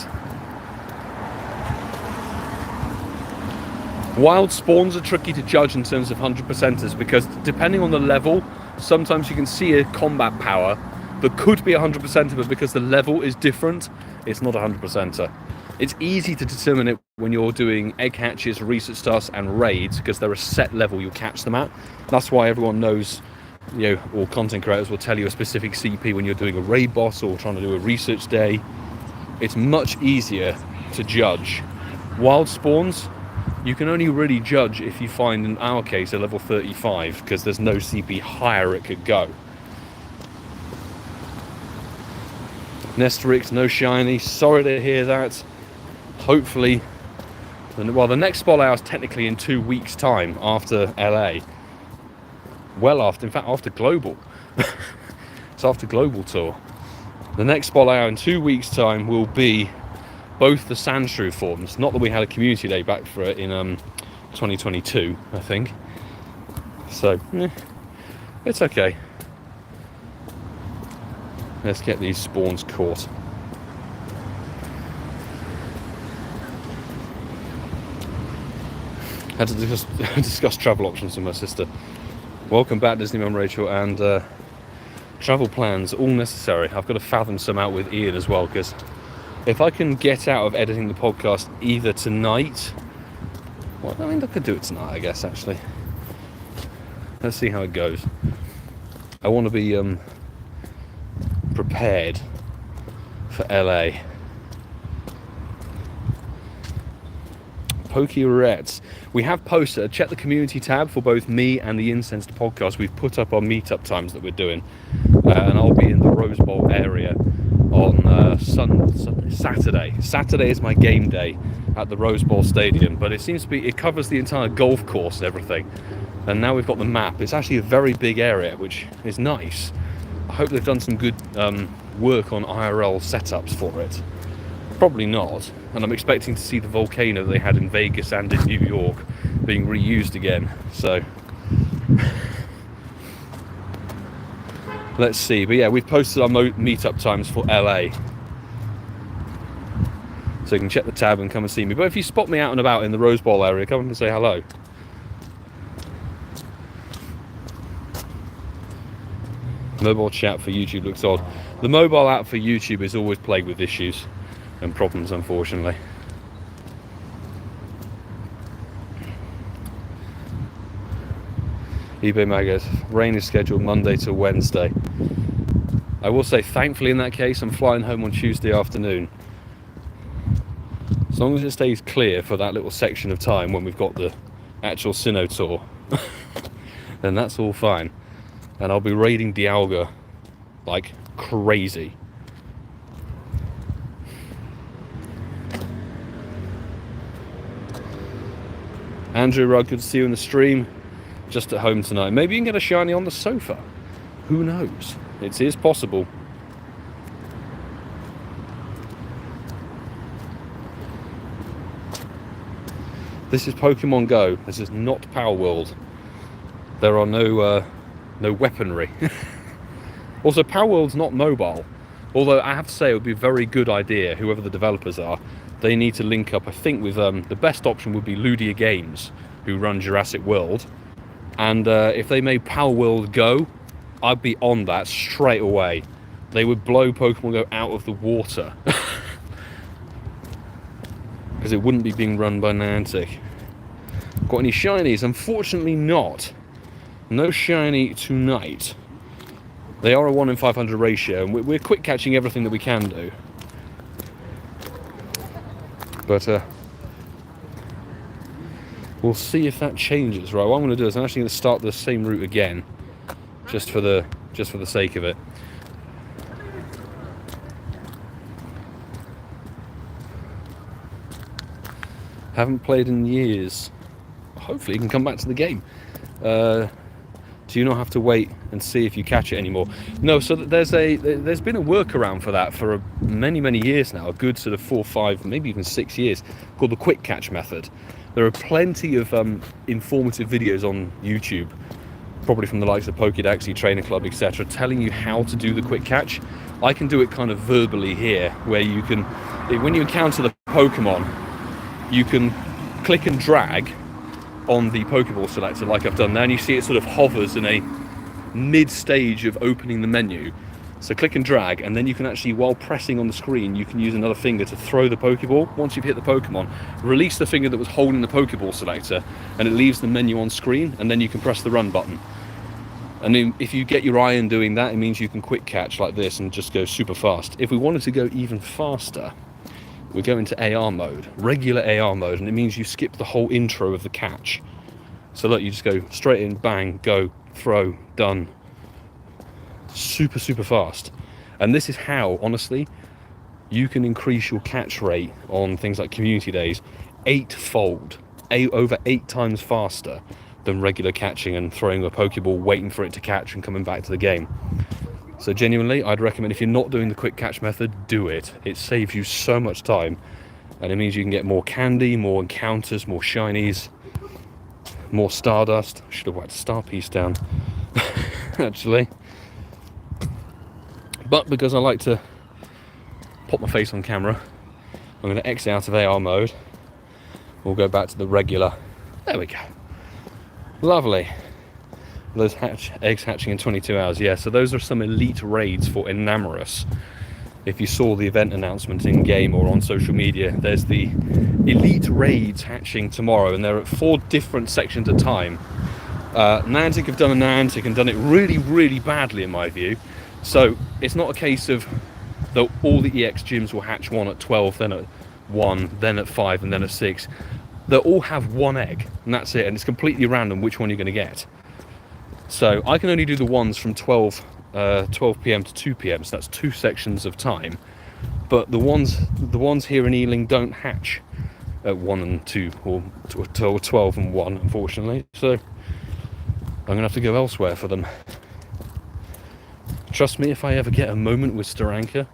Wild spawns are tricky to judge in terms of 100%ers because depending on the level, sometimes you can see a combat power that could be 100%er, but because the level is different, it's not 100%er. It's easy to determine it when you're doing egg hatches, research stuffs, and raids because they're a set level you'll catch them at. That's why everyone knows, you know, or content creators will tell you a specific CP when you're doing a raid boss or trying to do a research day. It's much easier to judge. Wild spawns, you can only really judge if you find, in our case, a level 35 because there's no CP higher it could go. Nesterix, no shiny. Sorry to hear that. Hopefully, well, the next spot out is technically in 2 weeks' time after LA. Well after, in fact, after Global. It's after Global Tour. The next spot out in 2 weeks' time will be both the Sandshrew forms. Not that we had a community day back for it in 2022, I think. So, it's okay. Let's get these spawns caught. Had to discuss travel options with my sister. Welcome back, Disney Mum Rachel, and travel plans, all necessary. I've got to fathom some out with Ian as well, because if I can get out of editing the podcast either tonight, well, I mean, I could do it tonight, I guess, actually. Let's see how it goes. I want to be prepared for LA. PoGoMiloUK. We have posted, check the community tab for both me and the Incensed podcast. We've put up our meetup times that we're doing, and I'll be in the Rose Bowl area on Saturday. Saturday is my game day at the Rose Bowl Stadium, but it seems to be, it covers the entire golf course and everything. And now we've got the map. It's actually a very big area, which is nice. I hope they've done some good work on IRL setups for it. Probably not. And I'm expecting to see the volcano they had in Vegas and in New York being reused again. So let's see. But yeah, we've posted our meetup times for LA, so you can check the tab and come and see me. But if you spot me out and about in the Rose Bowl area, come and say hello. Mobile chat for YouTube looks odd. The mobile app for YouTube is always plagued with issues and problems, unfortunately. eBay Maggots, rain is scheduled Monday to Wednesday. I will say, thankfully in that case, I'm flying home on Tuesday afternoon. It's long as it stays clear for that little section of time when we've got the actual Sinnoh tour, then that's all fine. And I'll be raiding Dialga like crazy. Andrew Rugg, good to see you in the stream. Just at home tonight. Maybe you can get a shiny on the sofa. Who knows? It is possible. This is Pokemon Go. This is not Power World. There are no weaponry. Also, Power World's not mobile. Although I have to say it would be a very good idea, whoever the developers are, they need to link up, I think, with the best option would be Ludia Games, who run Jurassic World. And if they made Power World Go, I'd be on that straight away. They would blow Pokemon Go out of the water. Because it wouldn't be being run by Niantic. Got any shinies? Unfortunately not. No shiny tonight. They are a 1 in 500 ratio, and we're quick catching everything that we can do. But we'll see if that changes. Right, what I'm going to do is I'm actually going to start the same route again, just for the sake of it. Haven't played in years. Hopefully you can come back to the game. Do you not have to wait and see if you catch it anymore? No, so there's been a workaround for that for many years now, a good sort of 4, 5, maybe even 6 years, called the quick catch method. There are plenty of informative videos on YouTube, probably from the likes of Pokédex, Trainer Club, etc., telling you how to do the quick catch. I can do it kind of verbally here, where you can, when you encounter the Pokemon, you can click and drag on the Pokeball selector like I've done there, and you see it sort of hovers in a mid-stage of opening the menu. So click and drag, and then you can actually, while pressing on the screen, you can use another finger to throw the Pokeball. Once you've hit the Pokemon, release the finger that was holding the Pokeball selector, and it leaves the menu on screen, and then you can press the run button. And then if you get your iron doing that, it means you can quick catch like this and just go super fast. If we wanted to go even faster, we go into AR mode, regular AR mode, and it means you skip the whole intro of the catch. So look, you just go straight in, bang, go, throw, done. Super fast. And this is how, honestly, you can increase your catch rate on things like community days 8-fold, over 8 times faster than regular catching and throwing a Pokeball, waiting for it to catch and coming back to the game. So genuinely, I'd recommend, if you're not doing the quick catch method, do it. It saves you so much time, and it means you can get more candy, more encounters, more shinies, more Stardust. I should have whacked a star piece down, actually. But because I like to pop my face on camera, I'm going to exit out of AR mode. We'll go back to the regular. There we go. Lovely. Those eggs hatching in 22 hours. Yeah, so those are some elite raids for Enamorous. If you saw the event announcement in game or on social media, there's the elite raids hatching tomorrow, and they're at 4 different sections at a time. Niantic have done a Niantic and done it really badly in my view. So it's not a case of all the EX gyms will hatch one at 12, then at 1, then at 5, and then at 6. They'll all have 1 egg, and that's it, and it's completely random which one you're going to get. So I can only do the ones from 12 p.m. to 2 p.m, so that's 2 sections of time. But the ones here in Ealing don't hatch at 1 and 2, or 12 and 1, unfortunately. So I'm going to have to go elsewhere for them. Trust me, if I ever get a moment with Steranka,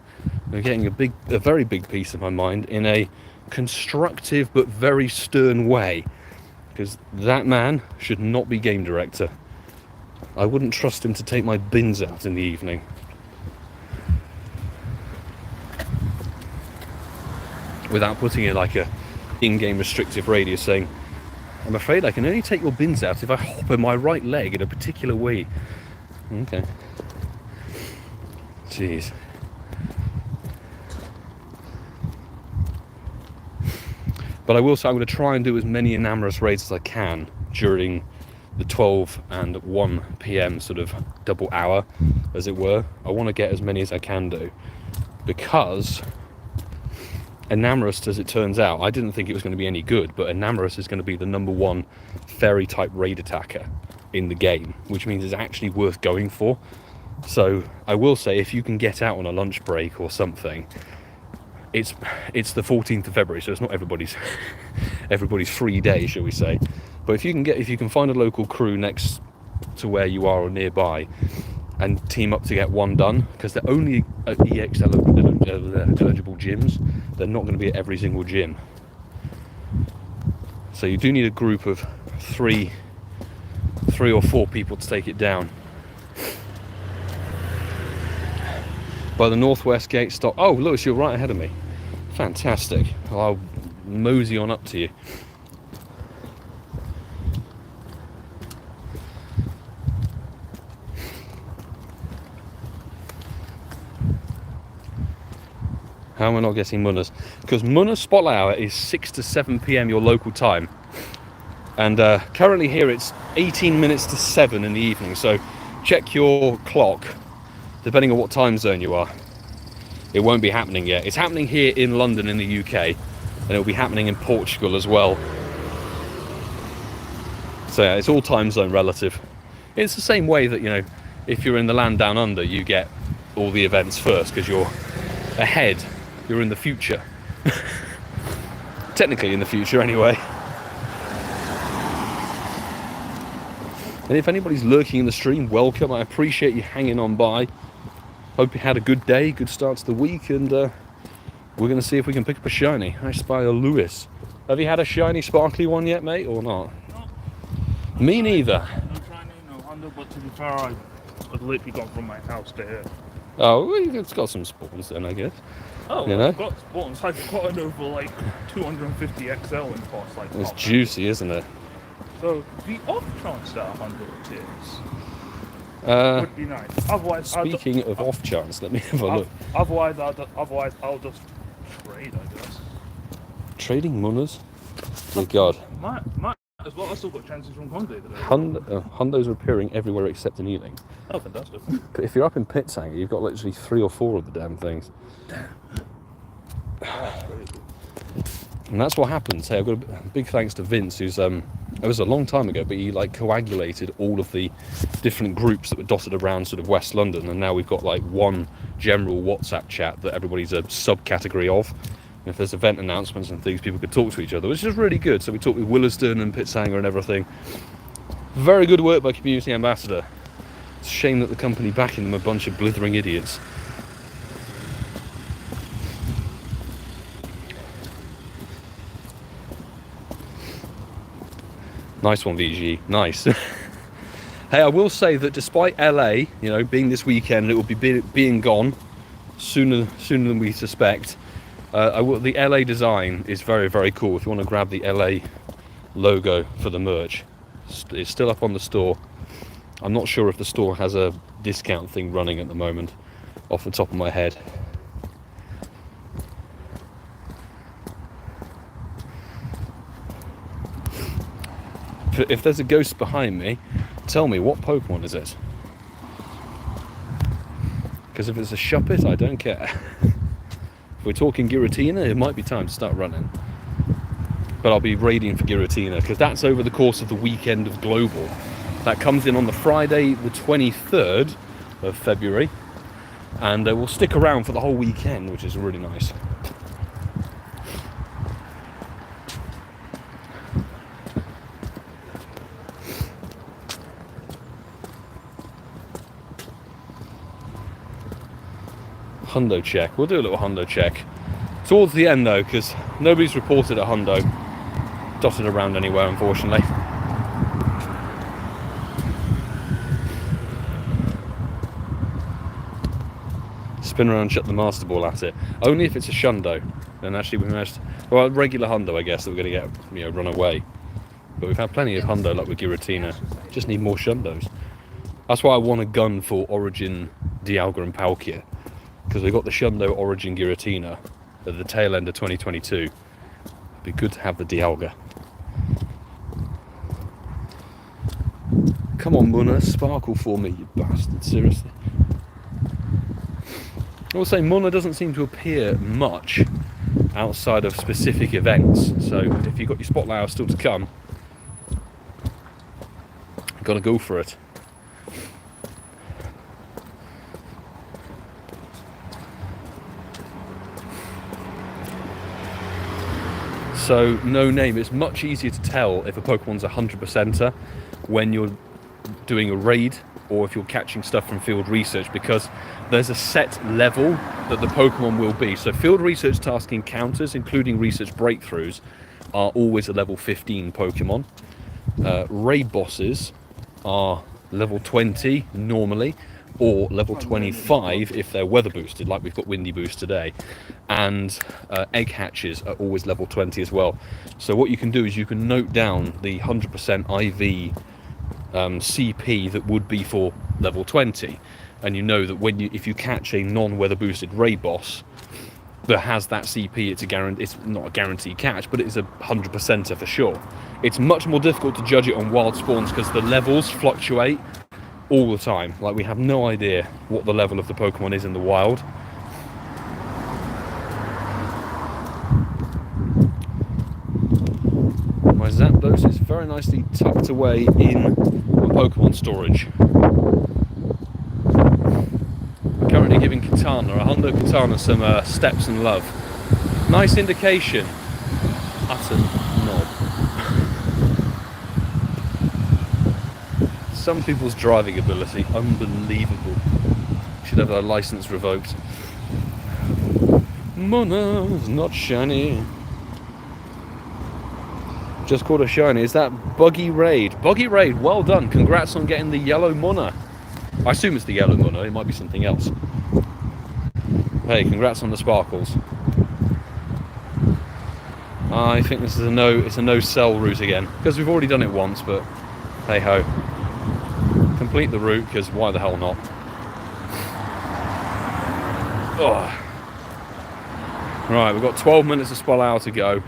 I'm getting a very big piece of my mind in a constructive but very stern way, because that man should not be game director. I wouldn't trust him to take my bins out in the evening. Without putting in like a in-game restrictive radius saying, I'm afraid I can only take your bins out if I hop on my right leg in a particular way. Okay. Jeez. But I will say I'm going to try and do as many Enamorous raids as I can during the 12 and 1 p.m. sort of double hour, as it were. I want to get as many as I can do, because Enamorous, as it turns out, I didn't think it was going to be any good, but Enamorous is going to be the #1 fairy type raid attacker in the game, which means it's actually worth going for. So I will say, if you can get out on a lunch break or something, it's the 14th of February, so it's not everybody's free day, shall we say. But if you can find a local crew next to where you are or nearby, and team up to get one done, because they're only at EX eligible gyms. They're not going to be at every single gym. So you do need a group of three or four people to take it down. By the northwest gate stop. Oh, Lewis, you're right ahead of me. Fantastic. Well, I'll mosey on up to you. How am I not getting Munna's? Because Munna's spotlight hour is 6 to 7 p.m. your local time. And currently here it's 18 minutes to 7 in the evening. So check your clock, depending on what time zone you are. It won't be happening yet. It's happening here in London in the UK. And it'll be happening in Portugal as well. So yeah, it's all time zone relative. It's the same way that, you know, if you're in the land down under, you get all the events first because you're ahead. You're in the future. Technically in the future anyway. And if anybody's lurking in the stream, welcome. I appreciate you hanging on by. Hope you had a good day, good start to the week, and we're going to see if we can pick up a shiny. I spy a Lewis. Have you had a shiny sparkly one yet, mate, or not? No. Me neither. No shiny, no Honda, but to be fair, I've literally gone from my house to here. Oh, well, it's got some spawns then, I guess. Oh, you know? I've got spawns. I've got an over like 250 XL in pots. Like It's top. juicy, isn't it? So the off chance that 100 is would be nice. Otherwise, Speaking of off chance, let me have a look. Otherwise, I'll just trade, I guess. Trading Munnas? Dear God. Might as well. I still got chances from Conde today. Hundos are appearing everywhere except in Ealing. Oh, fantastic. But if you're up in Pitsanger, you've got literally 3 or 4 of the damn things. That's crazy. And that's what happens. Hey, I've got a big thanks to Vince, who's it was a long time ago, but he like coagulated all of the different groups that were dotted around sort of West London, and now we've got like one general WhatsApp chat that everybody's a subcategory of. And if there's event announcements and things, people could talk to each other, which is really good. So we talked with Williston and Pitsanger and everything. Very good work by Community Ambassador. It's a shame that the company backing them are a bunch of blithering idiots. Nice one, VG. Nice. Hey, I will say that despite LA, you know, being this weekend, it will be being gone sooner than we suspect. The LA design is very, very cool. If you want to grab the LA logo for the merch, it's still up on the store. I'm not sure if the store has a discount thing running at the moment, off the top of my head. If there's a ghost behind me, tell me, what Pokemon is it? Because if it's a Shuppet, I don't care. If we're talking Giratina, it might be time to start running. But I'll be raiding for Giratina, because that's over the course of the weekend of Global. That comes in on the Friday, the 23rd of February. And we'll stick around for the whole weekend, which is really nice. Hundo check. We'll do a little Hundo check towards the end though, because nobody's reported a Hundo dotted around anywhere, unfortunately. Spin around and shut the master ball at it. Only if it's a Shundo. Then actually we managed. Well, a regular Hundo, I guess, that we're going to get, you know, run away. But we've had plenty of Hundo like with Giratina. Just need more Shundos. That's why I want a gun for Origin, Dialga and Palkia. Because we got the Shundo Origin Giratina at the tail end of 2022. It'd be good to have the Dialga. Come on, Munna, sparkle for me, you bastard, seriously. I will say Munna doesn't seem to appear much outside of specific events. So if you've got your spotlight hour still to come, you've got to go for it. So no name. It's much easier to tell if a Pokemon's 100%er when you're doing a raid or if you're catching stuff from field research, because there's a set level that the Pokemon will be. So field research task encounters, including research breakthroughs, are always a level 15 Pokemon. Raid bosses are level 20 normally, or level 25 if they're weather boosted, like we've got Windy Boost today. And egg hatches are always level 20 as well. So what you can do is you can note down the 100% IV CP that would be for level 20, and you know that when if you catch a non-weather boosted raid boss that has that CP, it's not a guaranteed catch, but it is a 100%er for sure. It's much more difficult to judge it on wild spawns because the levels fluctuate all the time. Like, we have no idea what the level of the Pokemon is in the wild. My Zapdos is very nicely tucked away in my Pokemon storage. I'm currently giving Katana, a Hondo Katana, some steps and love. Nice indication. Utter knob. Some people's driving ability, unbelievable. Should have their license revoked. Munna is not shiny. Just caught a shiny. Is that Buggy Raid? Buggy Raid, well done. Congrats on getting the yellow Munna. I assume it's the yellow Munna. It might be something else. Hey, congrats on the sparkles. I think this is a no. It's a no-sell route again, because we've already done it once. But hey ho, complete the route, because why the hell not? Oh. Right, we've got 12 minutes of spot hour to go.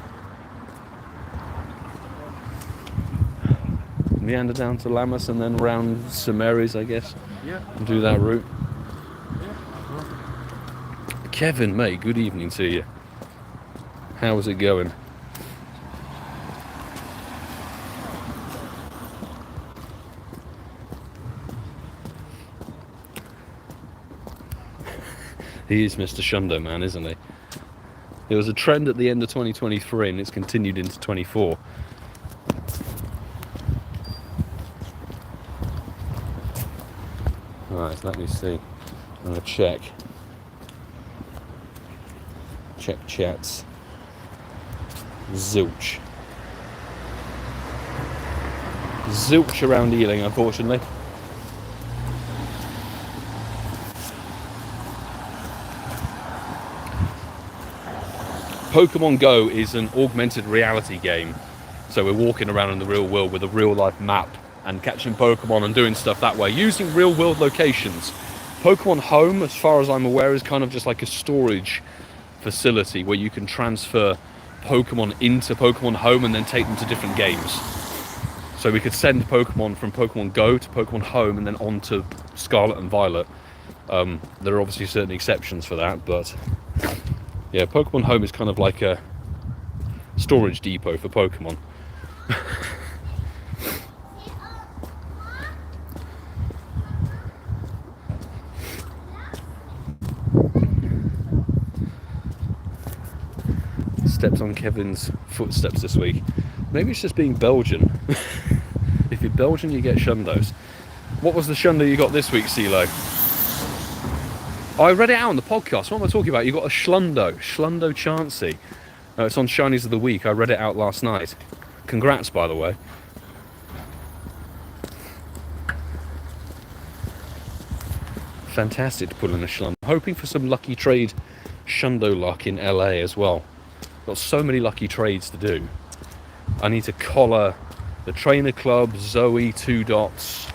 Meander down to Lammas and then round Samaris, I guess. Yeah. And do that route. Yeah. Kevin, mate, good evening to you. How's it going? He is Mr. Shundo Man, isn't he? There was a trend at the end of 2023 and it's continued into 24. Right, let me see. I'm going to check. Check chats. Zilch. Zilch around Ealing, unfortunately. Pokemon Go is an augmented reality game. So we're walking around in the real world with a real life map and catching Pokemon and doing stuff that way, using real world locations. Pokemon Home, as far as I'm aware, is kind of just like a storage facility where you can transfer Pokemon into Pokemon Home and then take them to different games. So we could send Pokemon from Pokemon Go to Pokemon Home and then on to Scarlet and Violet. There are obviously certain exceptions for that, but yeah, Pokemon Home is kind of like a storage depot for Pokemon. Steps on Kevin's footsteps this week. Maybe it's just being Belgian. If you're Belgian, you get Shundos. What was the Shundo you got this week, CeeLo? I read it out on the podcast. What am I talking about? You got a Schlundo Chansey. It's on Shinies of the Week. I read it out last night. Congrats, by the way. Fantastic to pull in a Schlundo. Hoping for some lucky trade Shundo luck in LA as well. Got so many lucky trades to do. I need to collar the Trainer Club, Zoe, 2 Dots.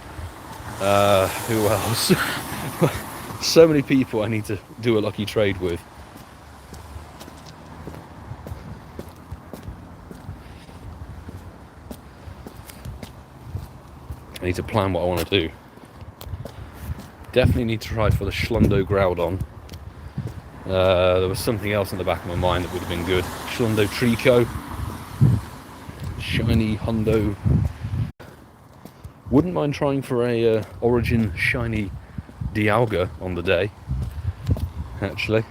Who else? So many people I need to do a lucky trade with. I need to plan what I want to do. Definitely need to try for the Schlundo Groudon. There was something else in the back of my mind that would have been good. Shundo Trico. Shiny Hundo. Wouldn't mind trying for a Origin Shiny Dialga on the day, actually.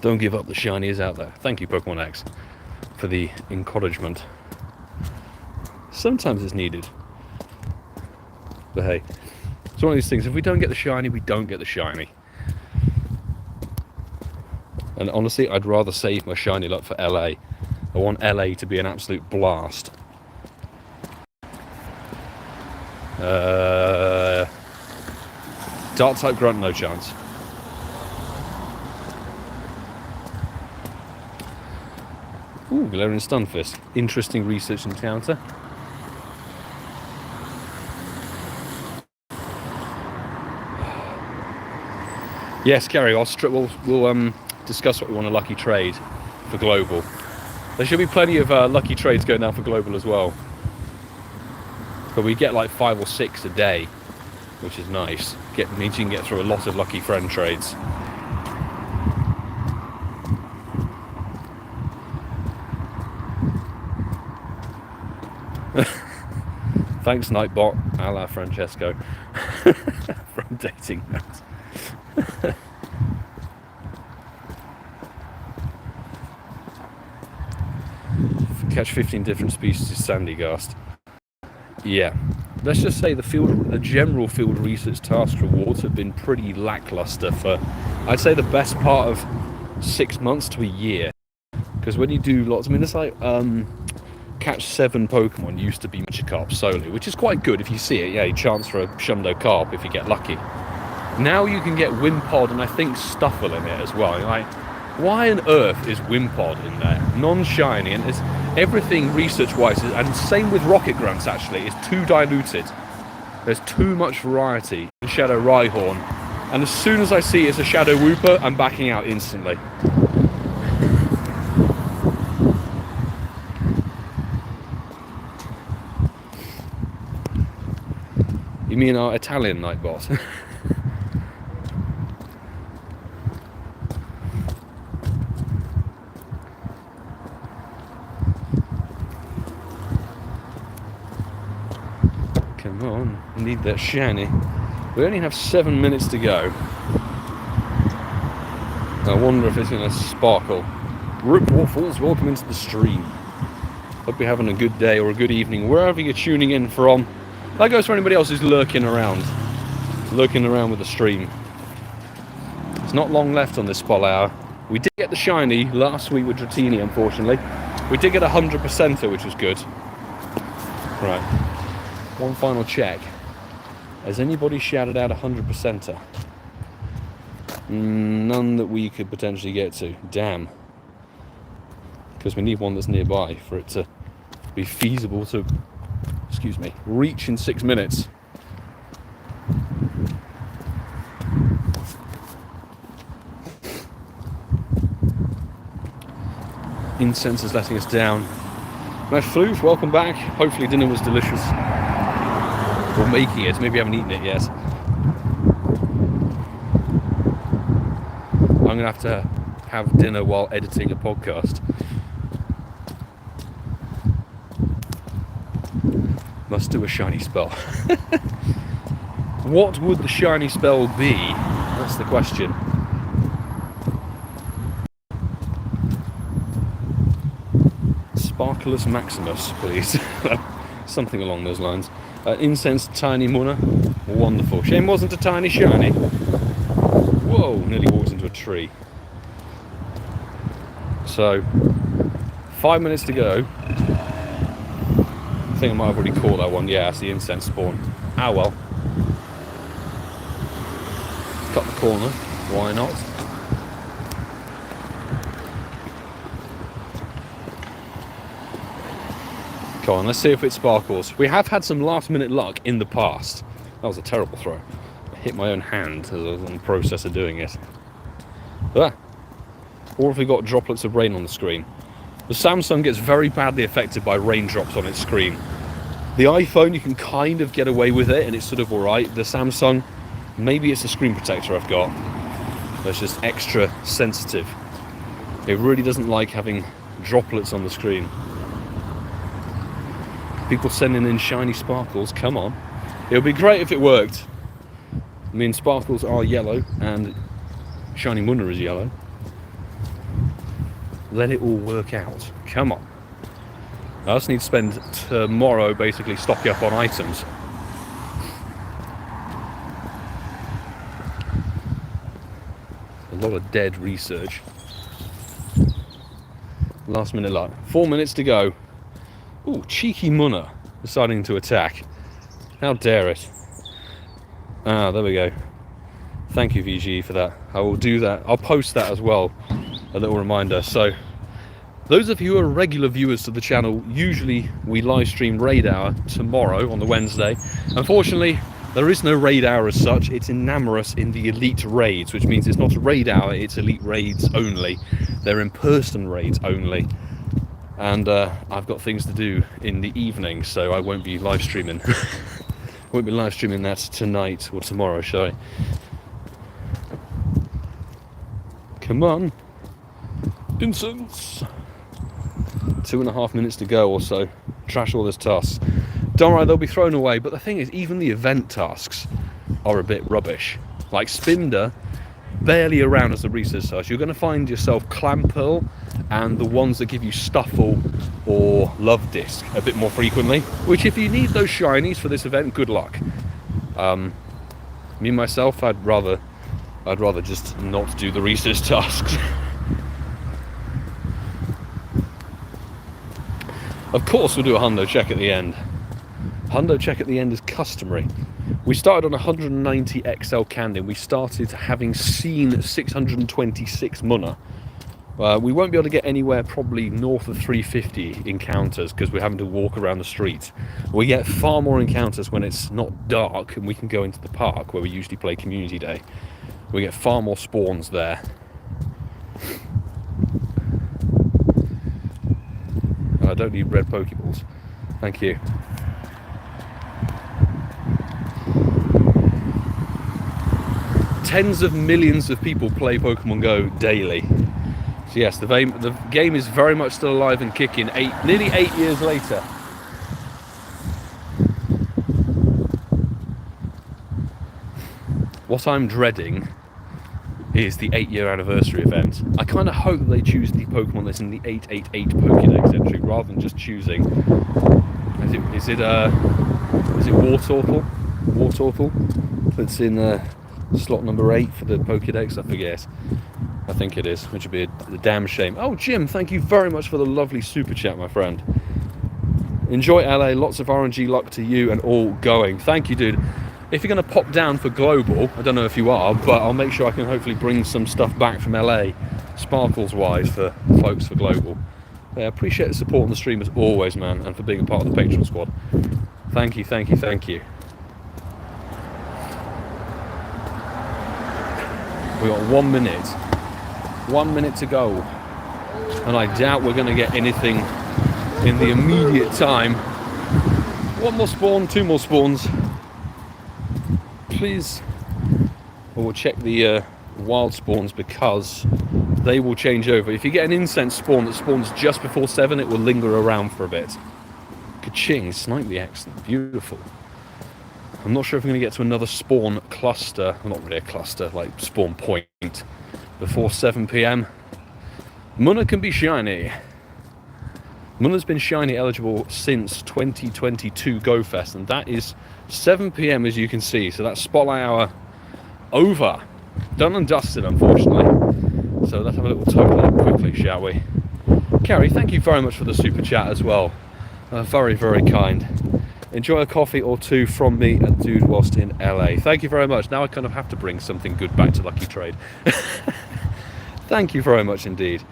Don't give up, the shiny is out there. Thank you, Pokemon X, for the encouragement. Sometimes it's needed. But hey, it's one of these things, if we don't get the shiny, we don't get the shiny. And honestly, I'd rather save my shiny luck for LA. I want LA to be an absolute blast. Dark type grunt, no chance. Ooh, Galarian Stunfisk. Interesting research encounter. Yes, Gary, we'll discuss what we want a lucky trade for Global. There should be plenty of lucky trades going down for Global as well. But we get like 5 or 6 a day, which is nice. Means you can get through a lot of lucky friend trades. Thanks, Nightbot, a la Francesco, from Dating Notes. Catch 15 different species of Sandygast. Yeah, let's just say the general field research task rewards have been pretty lackluster for, I'd say, the best part of 6 months to a year. Because when you do lots, I mean, it's like catch 7 Pokemon used to be Magikarp solely, which is quite good if you see it. Yeah, you chance for a Shundo Carp if you get lucky. Now you can get Wimpod and I think Stuffle in it as well. You're like, why on earth is Wimpod in there? Non-shiny, and it's everything research-wise, and same with Rocket Grunts actually, is too diluted. There's too much variety in Shadow Rhyhorn, and as soon as I see it's a Shadow Wooper, I'm backing out instantly. You mean our Italian Nightbot? Come on, I need that shiny. We only have 7 minutes to go. I wonder if it's going to sparkle. Rip Waffles, welcome into the stream. Hope you're having a good day or a good evening, wherever you're tuning in from. That goes for anybody else who's lurking around with the stream. There's not long left on this spot hour. We did get the shiny last week with Dratini, unfortunately. We did get a 100%er, which was good. Right. One final check. Has anybody shouted out a 100%er? None that we could potentially get to. Damn. Because we need one that's nearby for it to be feasible to, excuse me, reach in 6 minutes. Incense is letting us down. Nice floof, welcome back. Hopefully dinner was delicious. Or making it, maybe you haven't eaten it yet. I'm going to have dinner while editing a podcast. Must do a shiny spell. What would the shiny spell be? That's the question. Sparkless Maximus, please. Something along those lines. Incensed Tiny Munna. Wonderful. Shame wasn't a tiny shiny. Whoa, nearly walked into a tree. So, 5 minutes to go. I think I might have already caught that one. Yeah, it's the incense spawn. Ah well. Cut the corner. Why not? Come on, let's see if it sparkles. We have had some last minute luck in the past. That was a terrible throw. I hit my own hand as I was in the process of doing it. Ah. Or if we got droplets of rain on the screen. The Samsung gets very badly affected by raindrops on its screen. The iPhone, you can kind of get away with it and it's sort of alright. The Samsung, maybe it's a screen protector I've got. that's just extra sensitive. It really doesn't like having droplets on the screen. People sending in shiny sparkles, come on. It would be great if it worked. I mean, sparkles are yellow and shiny Munna is yellow. Let it all work out. Come on. I just need to spend tomorrow basically stocking up on items. A lot of dead research. Last minute luck. 4 minutes to go. Ooh, cheeky Munna deciding to attack. How dare it. Ah, there we go. Thank you, VGE, for that. I will do that. I'll post that as well. A little reminder. So, those of you who are regular viewers to the channel, usually we live stream Raid Hour tomorrow on the Wednesday. Unfortunately, there is no Raid Hour as such. It's Enamorous in the Elite Raids, which means it's not a Raid Hour, it's Elite Raids only. They're in-person raids only. And I've got things to do in the evening, so I won't be live streaming. Won't be live streaming that tonight or tomorrow, shall I? Come on. Incense. 2.5 minutes to go or so. Trash all those tasks. Don't worry, they'll be thrown away. But the thing is, even the event tasks are a bit rubbish. Like Spinder, barely around as a research task. You're going to find yourself Clam Pearl and the ones that give you Stuffle or Love Disc a bit more frequently. Which, if you need those shinies for this event, good luck. Me myself, I'd rather just not do the research tasks. Of course we'll do a hundo check at the end. Hundo check at the end is customary. We started on 190 XL candy. We started having seen 626 Munna. We won't be able to get anywhere probably north of 350 encounters because we're having to walk around the streets. We get far more encounters when it's not dark and we can go into the park where we usually play Community Day. We get far more spawns there. I don't need red Pokeballs. Thank you. Tens of millions of people play Pokemon Go daily. So yes, the game is very much still alive and kicking nearly 8 years later. What I'm dreading is the 8-year anniversary event. I kind of hope that they choose the Pokemon that's in the 888 Pokédex entry rather than just choosing. Is it Wartortle? Wartortle? That's in slot number 8 for the Pokédex. I forget. I think it is, which would be a damn shame. Oh, Jim, thank you very much for the lovely super chat, my friend. Enjoy LA. Lots of RNG luck to you and all going. Thank you, dude. If you're going to pop down for Global, I don't know if you are, but I'll make sure I can hopefully bring some stuff back from LA, sparkles-wise, for folks for Global. I appreciate the support on the stream as always, man, and for being a part of the Patreon squad. Thank you, thank you, thank you. We've got 1 minute. 1 minute to go. And I doubt we're going to get anything in the immediate time. 1 more spawn, 2 more spawns. Please. We'll check the wild spawns because they will change over. If you get an incense spawn that spawns just before 7, it will linger around for a bit. Ka-ching, snipe the excellent, beautiful. I'm not sure if I'm going to get to another spawn cluster, well, not really a cluster, like spawn point, before 7 PM. Munna can be shiny. Munna's been shiny eligible since 2022 GoFest, and that is 7 PM as you can see, so that's spotlight hour over. Done and dusted, unfortunately. So let's have a little total up quickly, shall we? Carrie, thank you very much for the super chat as well. Very, very kind. Enjoy a coffee or two from me and Dude whilst in LA. Thank you very much. Now I kind of have to bring something good back to Lucky Trade. Thank you very much indeed.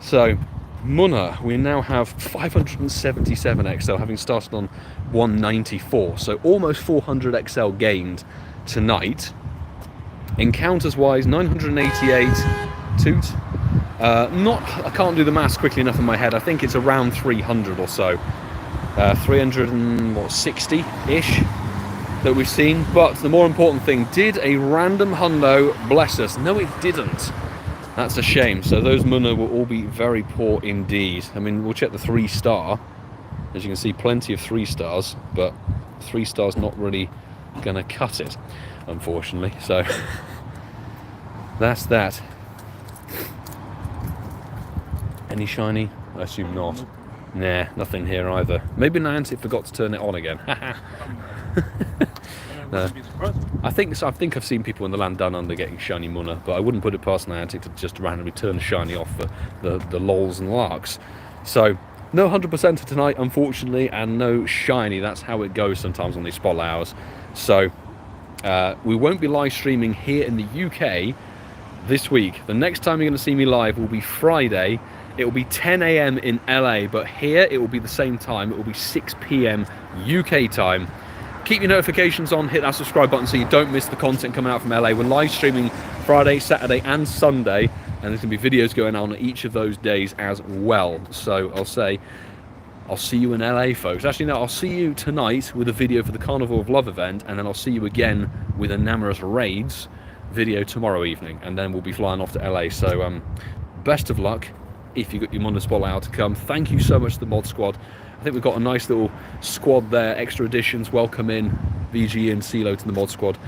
So, Munna, we now have 577 XL, having started on 194. So almost 400 XL gained tonight. Encounters wise, 988 toot. I can't do the maths quickly enough in my head. I think it's around 300 or so. 360-ish. that we've seen. But the more important thing, did a random hundo bless us? No, it didn't. That's a shame. So those Munna will all be very poor indeed. I mean, we'll check the 3-star. As you can see, plenty of 3 stars, but 3 stars not really gonna cut it, unfortunately. So that's that. Any shiny? I assume not. Nah, nothing here either. Maybe Niantic forgot to turn it on again. No. I think I've seen people in the land down under getting shiny Munna, but I wouldn't put it past Niantic to just randomly turn the shiny off for the lols and larks. So no 100% tonight, unfortunately, and no shiny. That's how it goes sometimes on these spotlight hours. So we won't be live streaming here in the UK this week. The next time you're going to see me live will be Friday. It will be 10 AM in LA, but here it will be the same time. It will be 6 PM UK time. Keep your notifications on, hit that subscribe button so you don't miss the content coming out from LA. We're live streaming Friday, Saturday and Sunday, and there's going to be videos going on each of those days as well. So I'll say, I'll see you in LA, folks. Actually, no, I'll see you tonight with a video for the Carnival of Love event, and then I'll see you again with a Namorous Raids video tomorrow evening, and then we'll be flying off to LA. So best of luck if you got your Munna Spotlight out to come. Thank you so much to the mod squad. I think we've got a nice little squad there, extra additions, welcome in, VG and CeeLo to the mod squad.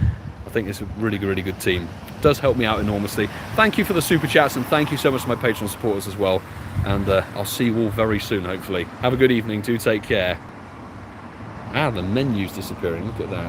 I think it's a really good team. It does help me out enormously. Thank you for the super chats, and thank you so much to my Patreon supporters as well. And I'll see you all very soon, hopefully. Have a good evening, do take care. Ah, the menu's disappearing, look at that.